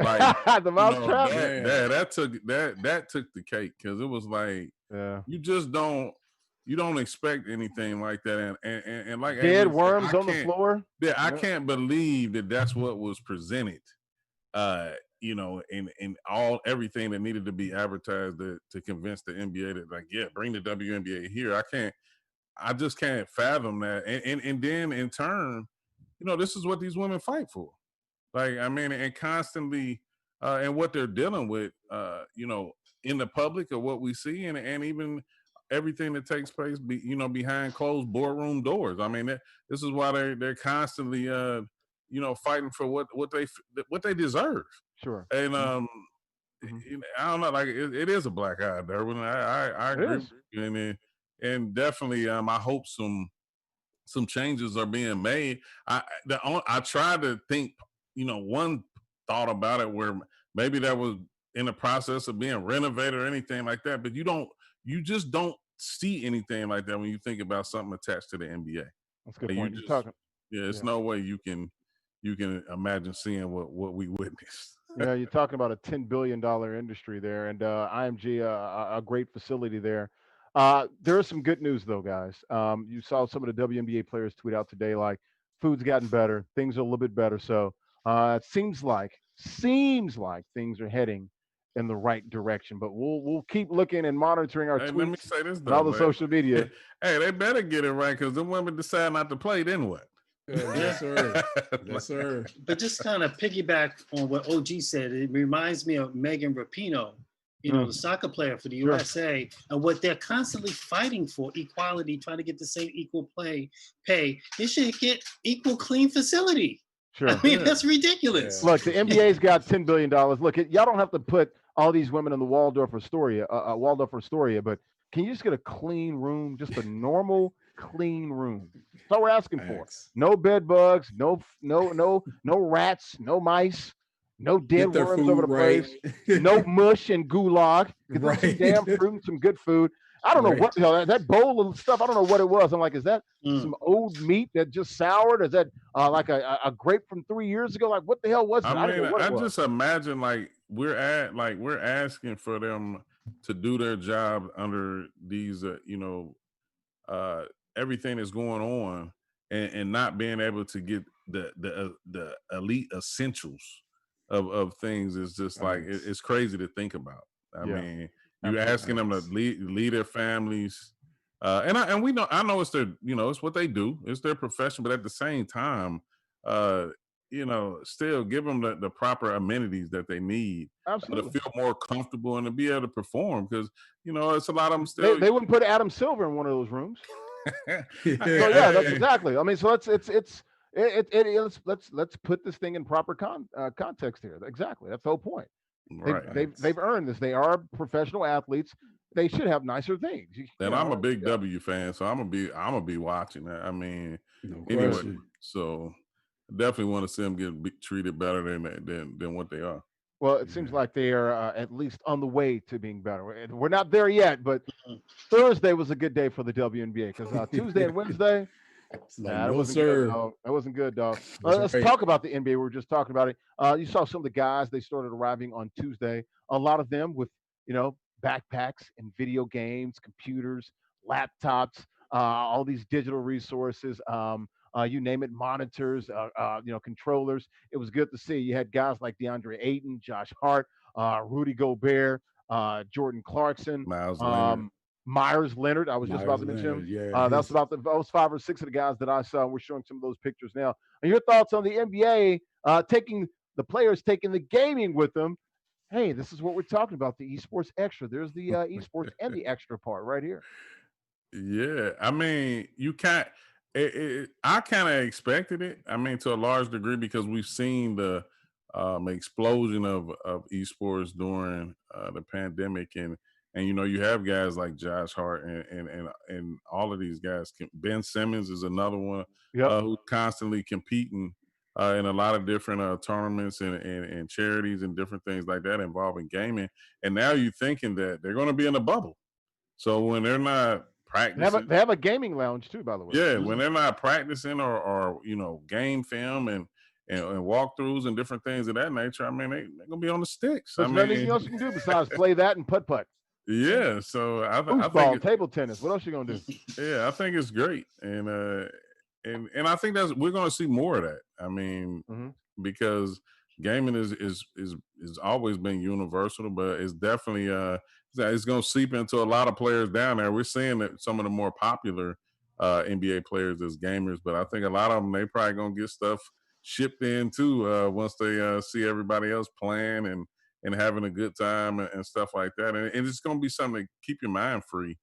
Like the mouse trap. that took the cake because it was like you just don't expect anything like that and like dead Avery said, worms on the floor. Yeah, I can't believe that that's what was presented. In everything that needed to be advertised to convince the NBA that like, yeah, bring the WNBA here. I just can't fathom that. And then in turn, this is what these women fight for. Like, I mean, and constantly, and what they're dealing with, in the public or what we see, and even everything that takes place, behind closed boardroom doors. I mean, this is why they're constantly, fighting for what they deserve. Sure. And I don't know, like it is a black eye, Derwin. I agree with you, and definitely, I hope some changes are being made. I tried to think, one thought about it where maybe that was in the process of being renovated or anything like that, but you just don't see anything like that when you think about something attached to the NBA. That's a good point. You're talking. Yeah, it's no way you can imagine seeing what we witnessed. Yeah, you're talking about a $10 billion industry there, and IMG, a great facility there. There is some good news though, guys. You saw some of the WNBA players tweet out today, like food's gotten better, things are a little bit better. So it seems like things are heading in the right direction. But we'll keep looking and monitoring our tweets. Let me say this though, and all the social media. Hey, they better get it right because the women decide not to play. Then what? Yes, sir. Yes, sir. But just kind of piggyback on what OG said, it reminds me of Megan Rapinoe, the soccer player for the USA, and what they're constantly fighting for: equality, trying to get the same equal pay. They should get equal clean facility. Sure. I mean, that's ridiculous. Look, the NBA's got $10 billion. Look, y'all don't have to put all these women in the Waldorf Astoria, but can you just get a clean room, just a normal clean room? That's all we're asking for. No bed bugs, no rats, no mice, no dead worms over the place, no mush and gulag. Get them some damn fruit and some good food. I don't know what the hell that bowl of stuff. I don't know what it was. I'm like, is that some old meat that just soured? Is that like a grape from 3 years ago? Like, what the hell was it? I just imagine like we're asking for them to do their job under these, everything that's going on, and not being able to get the elite essentials of things is just like it's crazy to think about. I mean, you're asking them to lead their families, and we know, I know it's their, it's what they do, it's their profession, but at the same time, still give them the proper amenities that they need to feel more comfortable and to be able to perform, because it's a lot of them still. They wouldn't put Adam Silver in one of those rooms. So that's exactly. I mean, so let's put this thing in proper context here. Exactly, that's the whole point. They've earned this. They are professional athletes. They should have nicer things. And I'm a big W fan, so I'm gonna be watching that. I mean, anyway, so definitely want to see them get treated better than what they are. Well, it seems like they are at least on the way to being better. We're not there yet, but Thursday was a good day for the WNBA because Tuesday and Wednesday, that wasn't good, dog. Let's talk about the NBA. We were just talking about it. You saw some of the guys, they started arriving on Tuesday. A lot of them with, backpacks and video games, computers, laptops, all these digital resources. You name it, monitors, controllers. It was good to see. You had guys like DeAndre Ayton, Josh Hart, Rudy Gobert, Jordan Clarkson, Myers Leonard. I was just about to mention him. That's about those 5 or 6 of the guys that I saw. We're showing some of those pictures now. And your thoughts on the NBA taking the gaming with them? Hey, this is what we're talking about, the esports extra. There's the esports and the extra part right here. Yeah, I mean, you can't. I kind of expected it. I mean, to a large degree, because we've seen the explosion of esports during the pandemic, and you have guys like Josh Hart and all of these guys. Ben Simmons is another one who's constantly competing in a lot of different tournaments and charities and different things like that involving gaming. And now you're thinking that they're going to be in a bubble. So when they're not practicing. They have a gaming lounge too, by the way. Yeah, when they're not practicing or game film and walkthroughs and different things of that nature, I mean, they're gonna be on the sticks. There's nothing else you can do besides play that and putt. Yeah, so I think foosball, table tennis. What else you gonna do? Yeah, I think it's great, and I think we're gonna see more of that. I mean, because gaming is always been universal, but it's definitely it's gonna seep into a lot of players down there. We're seeing that some of the more popular NBA players as gamers, but I think a lot of them they probably gonna get stuff shipped in too once they see everybody else playing and having a good time and stuff like that. And it's going to be something to keep your mind free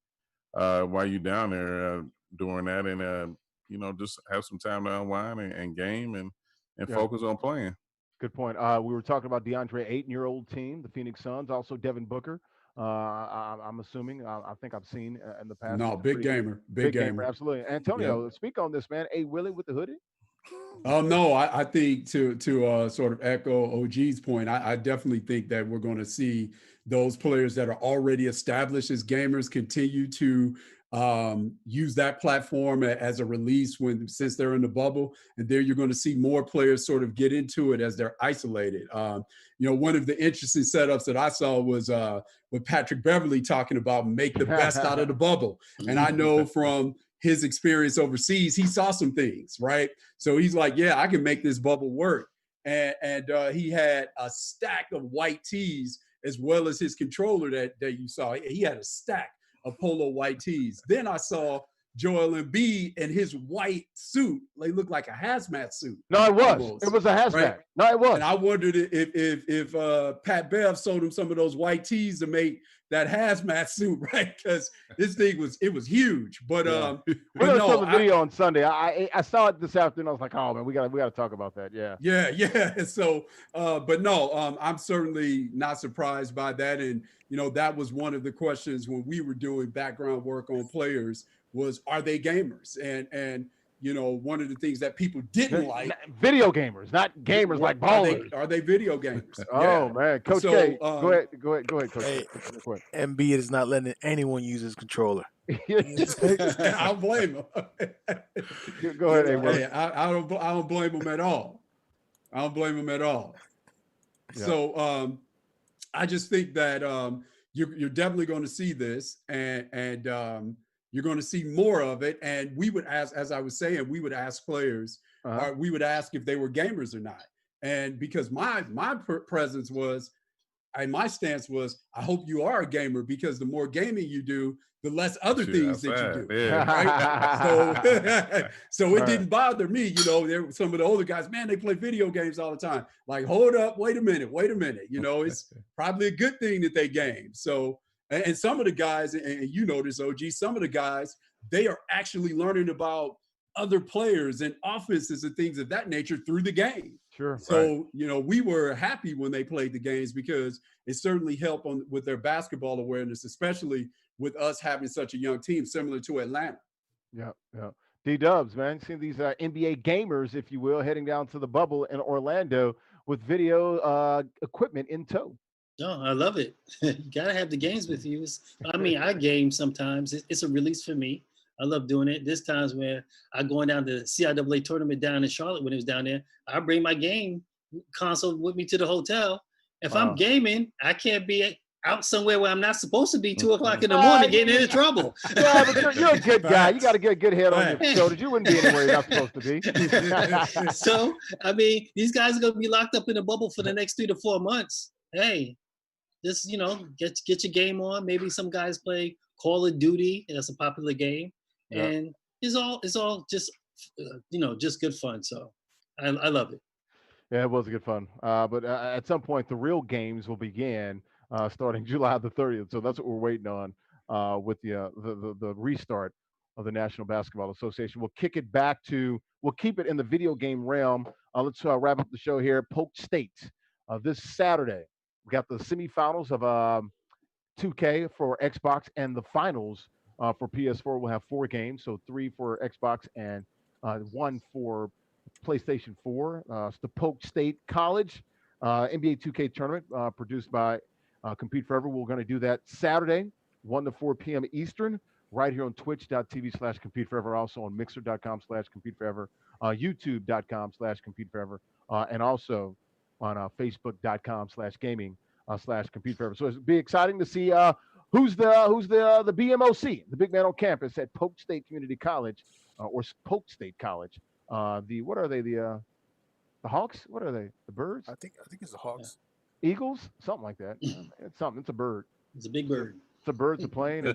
while you're down there doing that, and just have some time to unwind and game and focus on playing. Good point. We were talking about DeAndre, 8-year-old team, the Phoenix Suns, also Devin Booker. I'm assuming. I think I've seen in the past. No, big gamer. Absolutely. Antonio, speak on this, man. A Willie with the hoodie. No, I think to sort of echo OG's point, I definitely think that we're going to see those players that are already established as gamers continue to use that platform as a release since they're in the bubble. And there you're going to see more players sort of get into it as they're isolated. One of the interesting setups that I saw was with Patrick Beverley talking about make the best out of the bubble. And I know from his experience overseas, he saw some things, right? So he's like, yeah, I can make this bubble work. And he had a stack of white tees as well as his controller that you saw. He had a stack of polo white tees. Then I saw Joel Embiid in his white suit. They looked like a hazmat suit. No, it was. Almost, it was a hazmat. Right? No, it was. And I wondered if Pat Bev sold him some of those white tees to make that hazmat suit, right? Because this thing was huge. But we're gonna show the video on Sunday. I saw it this afternoon. I was like, oh man, we gotta talk about that. Yeah. So, but no, I'm certainly not surprised by that. And that was one of the questions when we were doing background work on players was, are they gamers? And one of the things that people didn't like, video gamers, not gamers like ballers. Are they video gamers? Oh man, Coach K, go ahead, Coach. Hey, Embiid is not letting anyone use his controller. I'll blame him. Go ahead, Hey, I don't blame him at all. I don't blame him at all. Yeah. So I just think that you're definitely going to see this, and you're going to see more of it. And we would ask, as I was saying, we would ask players, we would ask if they were gamers or not. And because my presence was, and my stance was, I hope you are a gamer, because the more gaming you do, the less other things that you do. Yeah. Right? So it didn't bother me. There were some of the older guys, man, they play video games all the time. Like, hold up, wait a minute. It's probably a good thing that they game. So, and some of the guys, and this, OG, some of the guys, they are actually learning about other players and offenses and things of that nature through the game. Sure. So, we were happy when they played the games, because it certainly helped with their basketball awareness, especially with us having such a young team similar to Atlanta. Yeah. D-Dubs, man. Seeing these NBA gamers, if you will, heading down to the bubble in Orlando with video equipment in tow. No, I love it. You got to have the games with you. I game sometimes. It's a release for me. I love doing it. This times where I going down to the CIAA tournament down in Charlotte when it was down there, I bring my game console with me to the hotel. If I'm gaming, I can't be out somewhere where I'm not supposed to be 2:00 in the morning getting into trouble. Yeah, but you're a good guy. You got to get a good head on your shoulders. You wouldn't be anywhere you're not supposed to be. So, these guys are going to be locked up in a bubble for the next 3 to 4 months. Hey, just, get your game on. Maybe some guys play Call of Duty. That's a popular game. Yeah. And it's all just, just good fun. So I love it. Yeah, it was good fun. But at some point, the real games will begin starting July the 30th. So that's what we're waiting on with the restart of the National Basketball Association. We'll kick it back we'll keep it in the video game realm. Let's wrap up the show here. Polk State this Saturday. We got the semifinals of 2K for Xbox and the finals for PS4. We'll have 4 games, so 3 for Xbox and 1 for PlayStation 4. It's the Polk State College NBA 2K tournament produced by Compete Forever. We're going to do that Saturday, 1 to 4 p.m. Eastern right here on twitch.tv/competeforever, also on mixer.com/competeforever, youtube.com/competeforever, and also on facebook.com/gaming/competeforever. So it'll be exciting to see who's the BMOC, the big man on campus at Polk State Community College, or Polk State College. What are they? The Hawks? What are they? The Birds? I think it's the Hawks. Eagles? Something like that. It's something. It's a bird. It's a big bird. It's a bird. It's a plane.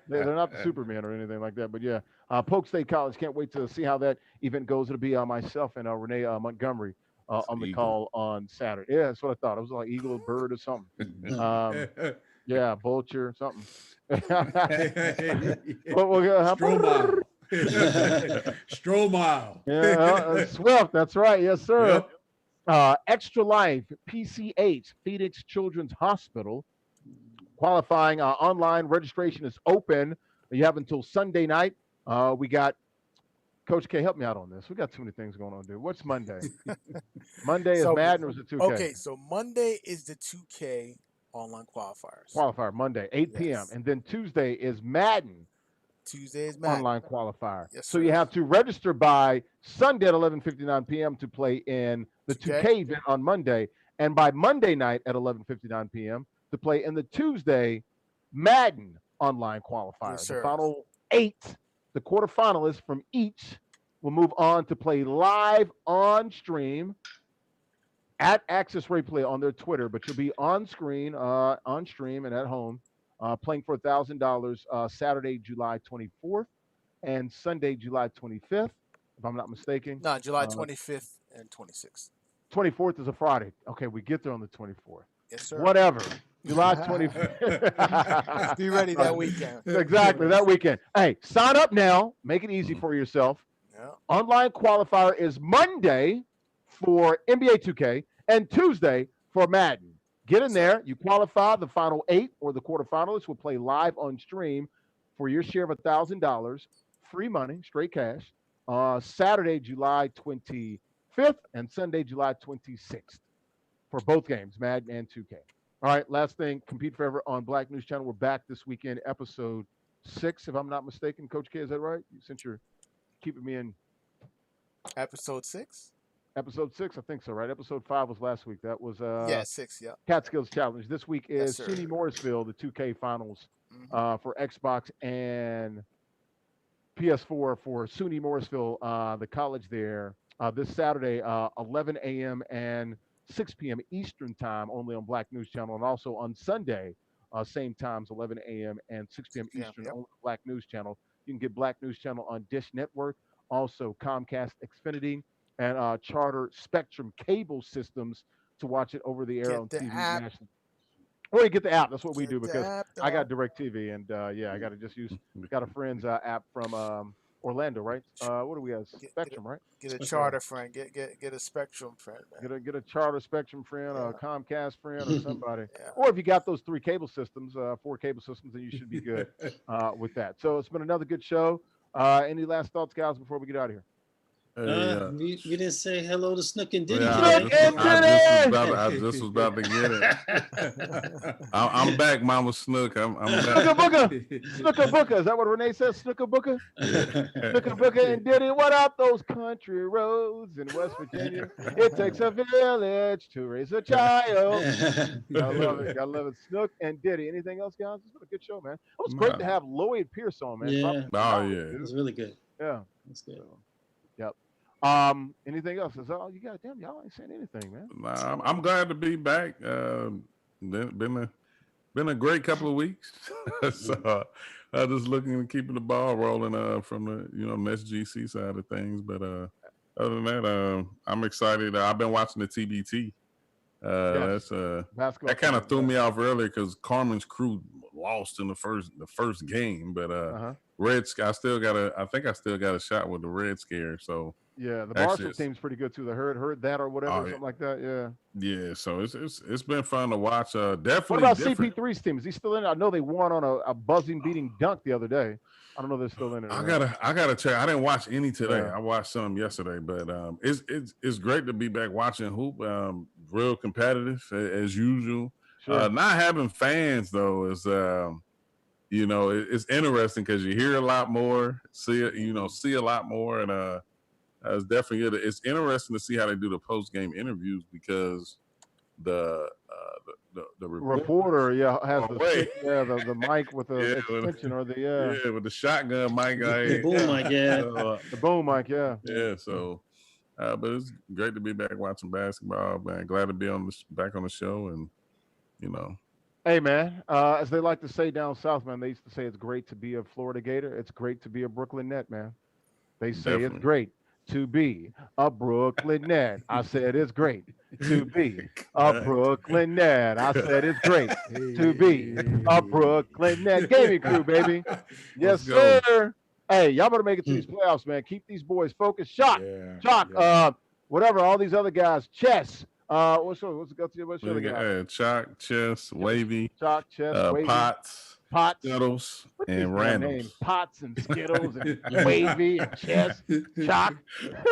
They're not the Superman or anything like that. But yeah, Polk State College. Can't wait to see how that event goes. It'll be myself and Renee Montgomery on the call on Saturday. Yeah, that's what I thought. It was like eagle, bird, or something. Yeah, vulture, something. Stromile. Stromile. Yeah, Swift. That's right. Yes, sir. Yep. Extra Life, PCH, Phoenix Children's Hospital. Qualifying online registration is open. You have until Sunday night. We got Coach K. Help me out on this. We got too many things going on, dude. What's Monday? Monday is Madden or is it 2K? Okay, so Monday is the 2K online qualifiers. Qualifier Monday, 8 p.m. And then Tuesday is Madden. Tuesday is Madden. Online qualifier. Yes, so sir. you have to register by Sunday at 11:59 p.m. to play in the 2K event on Monday, and by Monday night at 11:59 p.m. to play in the Tuesday Madden online qualifier. Yes, sir. The final 8, the quarterfinalists from each will move on to play live on stream at Access Replay on their Twitter, but you'll be on screen, on stream, and at home. Playing for $1,000 Saturday, July 24th, and Sunday, July 25th, if I'm not mistaken. No, July 25th and 26th. 24th is a Friday. Okay, we get there on the 24th. Yes, sir. Whatever. July 25th. Be ready that weekend. Exactly, that weekend. Hey, sign up now. Make it easy for yourself. Yeah. Online qualifier is Monday for NBA 2K and Tuesday for Madden. Get in there. You qualify. The final 8 or the quarterfinalists will play live on stream for your share of $1,000, free money, straight cash, Saturday, July 25th, and Sunday, July 26th for both games, Madden and 2K. All right, last thing, Compete Forever on Black News Channel. We're back this weekend, episode 6, if I'm not mistaken. Coach K, is that right? Since you're keeping me in. Episode 6? Episode 6, I think so, right? Episode 5 was last week. That was 6, yeah. Catskills Challenge. This week is Yes, SUNY Morrisville, the 2K finals for Xbox and PS4 for SUNY Morrisville, the college there, this Saturday, 11 a.m. and 6 p.m. Eastern time, only on Black News Channel, and also on Sunday, same times, 11 a.m. and 6 p.m. Eastern, only on Black News Channel. You can get Black News Channel on Dish Network, also Comcast Xfinity, and Charter Spectrum cable systems to watch it over the air on TV nationally. Or you get the app. That's what we do because I got DirecTV, and I got to just use. Got a friend's app from Orlando, right? What do we have? Spectrum, right? Get a Charter friend. Get a Spectrum friend. Man. Get a Charter Spectrum friend, a Comcast friend, or somebody. Or if you got those 3 cable systems, 4 cable systems, then you should be good with that. So it's been another good show. Any last thoughts, guys, before we get out of here? We didn't say hello to Snook and Diddy. I just was about to get it. I'm back, Mama Snook. I'm back. Snooker Booker. Is that what Renee says? Snooker Booker? Snooker Booker and Diddy. What up those country roads in West Virginia? It takes a village to raise a child. I love it. I love it. Snook and Diddy. Anything else, guys? It's been a good show, man. It was great to have Lloyd Pierce on, man. Yeah. It was really good. Yeah. That's good. Yep. Anything else? That's all you got. Damn, y'all ain't saying anything, man. Nah, I'm glad to be back. Been a great couple of weeks. So just looking and keeping the ball rolling from the next GC side of things. But other than that, I'm excited. I've been watching the TBT. That's that kind of threw me off earlier because Carmen's crew lost in the first game, but I still got a shot with the Red Scare. So yeah, the Marshall team's pretty good too. The heard that or whatever, something like that. Yeah. So it's been fun to watch. Definitely. What about CP3's team? Is he still in it? I know they won on a buzzing beating dunk the other day. I don't know if they're still in it. I gotta check. I didn't watch any today. I watched some yesterday, but it's great to be back watching hoop. Real competitive as usual. Sure. Not having fans though is it's interesting because you hear a lot more, see a lot more, and it's definitely good. It's interesting to see how they do the post game interviews because the reporter has the away. stick, the mic with the extension or the with the shotgun mic. The boom mic, the boom mic, So, but it's great to be back watching basketball, man. Glad to be back on the show, and Hey man, as they like to say down south, man, they used to say it's great to be a Florida Gator. It's great to be a Brooklyn Net, man. They say Definitely. it's great to be a Brooklyn Net. I said it's great to be a Brooklyn Net. I said it's great to be a Brooklyn Net gaming crew, baby. Yes, sir. Hey, y'all better make it to these playoffs, man. Keep these boys focused. Chalk, whatever. All these other guys. Chess. What's the other guy? Chalk, Chess, Wavy, Chalk, Chess, Wavy, Pots, Skittles, and Randoms. Pots and Skittles and Wavy and Chess, Chalk.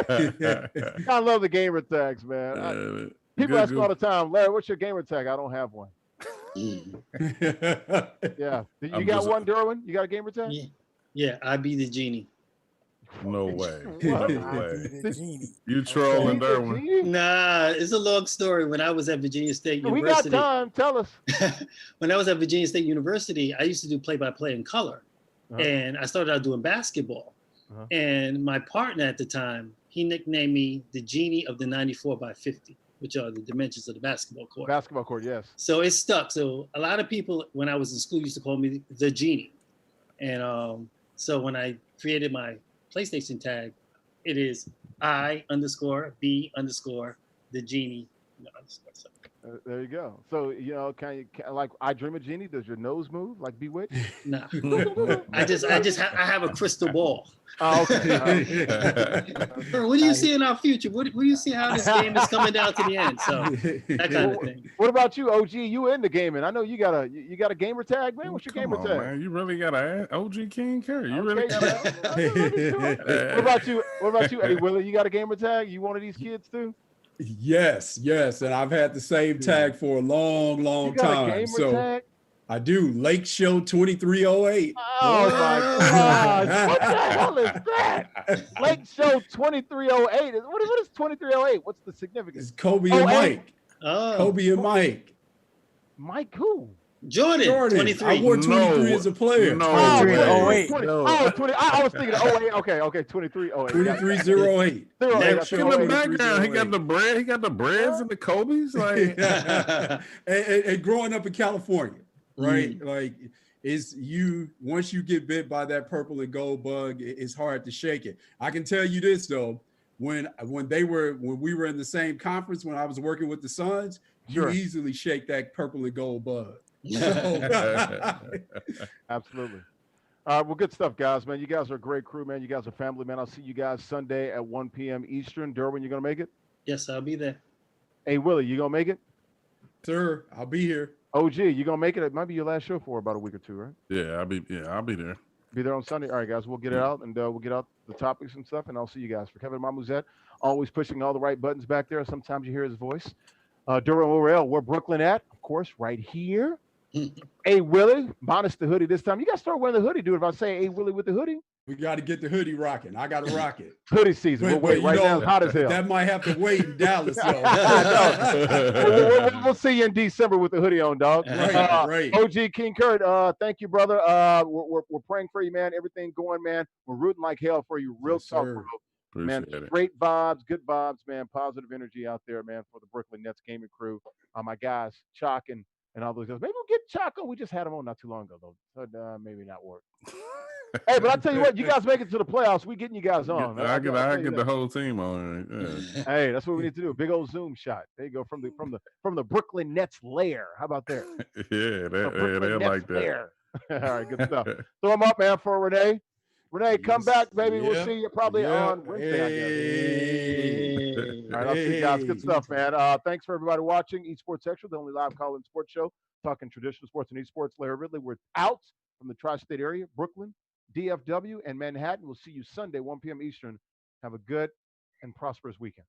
I love the gamer tags, man. People ask me all the time, Larry, what's your gamer tag? I don't have one. Yeah. You got one, Derwin? You got a gamer tag? Yeah, I be the genie. No way. No way. You trolling, Derwin? Nah, it's a long story. When I was at Virginia State University. We got time. Tell us. When I was at Virginia State University, I used to do play-by-play in color. And I started out doing basketball. And my partner at the time, he nicknamed me the genie of the 94x50, which are the dimensions of the basketball court. Basketball court, yes. So it stuck. So a lot of people, when I was in school, used to call me the genie. And so when I created my PlayStation tag, it is I_B_ the genie. There you go. So can like I Dream of Genie? Does your nose move like Bewitched? Nah, I have a crystal ball. Oh, okay. What do you see in our future? What do you see how this game is coming down to the end? So that kind of thing. What about you, OG? You into gaming? I know you got a gamer tag, man. What's your gamer tag? Man, you really got to ask OG King Curry. You really got to. What about you, Eddie Willie? You got a gamer tag? You one of these kids too? Yes, and I've had the same tag for a long you got time. A gamer so tag? I do. Lake Show 2308. Oh my gosh! What the hell is that? Lake Show 2308. What is 2308? What's the significance? It's Kobe and Mike. Oh. Kobe and Mike. Mike who? Jordan. 23. I wore 23 as a player. No. 2308. 20. Oh, 20. I was thinking 08. Okay. 2308. 2308. In the background, he got the bread. He got the breads and the Kobe's. Like, and growing up in California, right? Like, once you get bit by that purple and gold bug, it's hard to shake it. I can tell you this though, when we were in the same conference, when I was working with the Suns, you easily shake that purple and gold bug. Absolutely. Well, good stuff, guys, man. You guys are a great crew, man. You guys are family, man. I'll see you guys Sunday at 1 p.m. Eastern. Derwin, you gonna make it? Yes, I'll be there. Hey, Willie, you gonna make it? Sir, I'll be here. OG, you gonna make it? It might be your last show for about a week or two, right? Yeah, I'll be there. Be there on Sunday. All right, guys, we'll get it out and we'll get out the topics and stuff, and I'll see you guys. For Kevin Mamuzet, always pushing all the right buttons back there. Sometimes you hear his voice. Derwin O'Reilly, where Brooklyn at? Of course, right here. Hey, Willie, minus the hoodie this time. You got to start wearing the hoodie, dude. If I say, hey, Willie with the hoodie. We got to get the hoodie rocking. I got to rock it. Hoodie season. We'll wait. Right now it's hot as hell. That might have to wait in Dallas, though. We'll see you in December with the hoodie on, dog. Right. OG King Kurt, thank you, brother. We're praying for you, man. Everything going, man. We're rooting like hell for you. Real talk, bro. Man, great vibes, good vibes, man. Positive energy out there, man, for the Brooklyn Nets gaming crew. My guys, Chalk and all those guys. Maybe we'll get Chalk on. We just had him on not too long ago, though. So maybe not work. Hey, but I tell you what, you guys make it to the playoffs. We getting you guys on. I get the whole team on. Yeah. Hey, that's what we need to do. Big old Zoom shot. There you go from the Brooklyn Nets lair. How about that? Yeah, they like that. Lair. All right, good stuff. Throw them up, man, for Renee. Renee, come back, baby. Yep. We'll see you probably on Wednesday, I guess. All right, I'll see you guys. Good stuff, man. Thanks for everybody watching esportsXTRA, the only live call-in sports show, talking traditional sports and esports. Larry Ridley, we're out from the tri-state area, Brooklyn, DFW, and Manhattan. We'll see you Sunday, 1 p.m. Eastern. Have a good and prosperous weekend.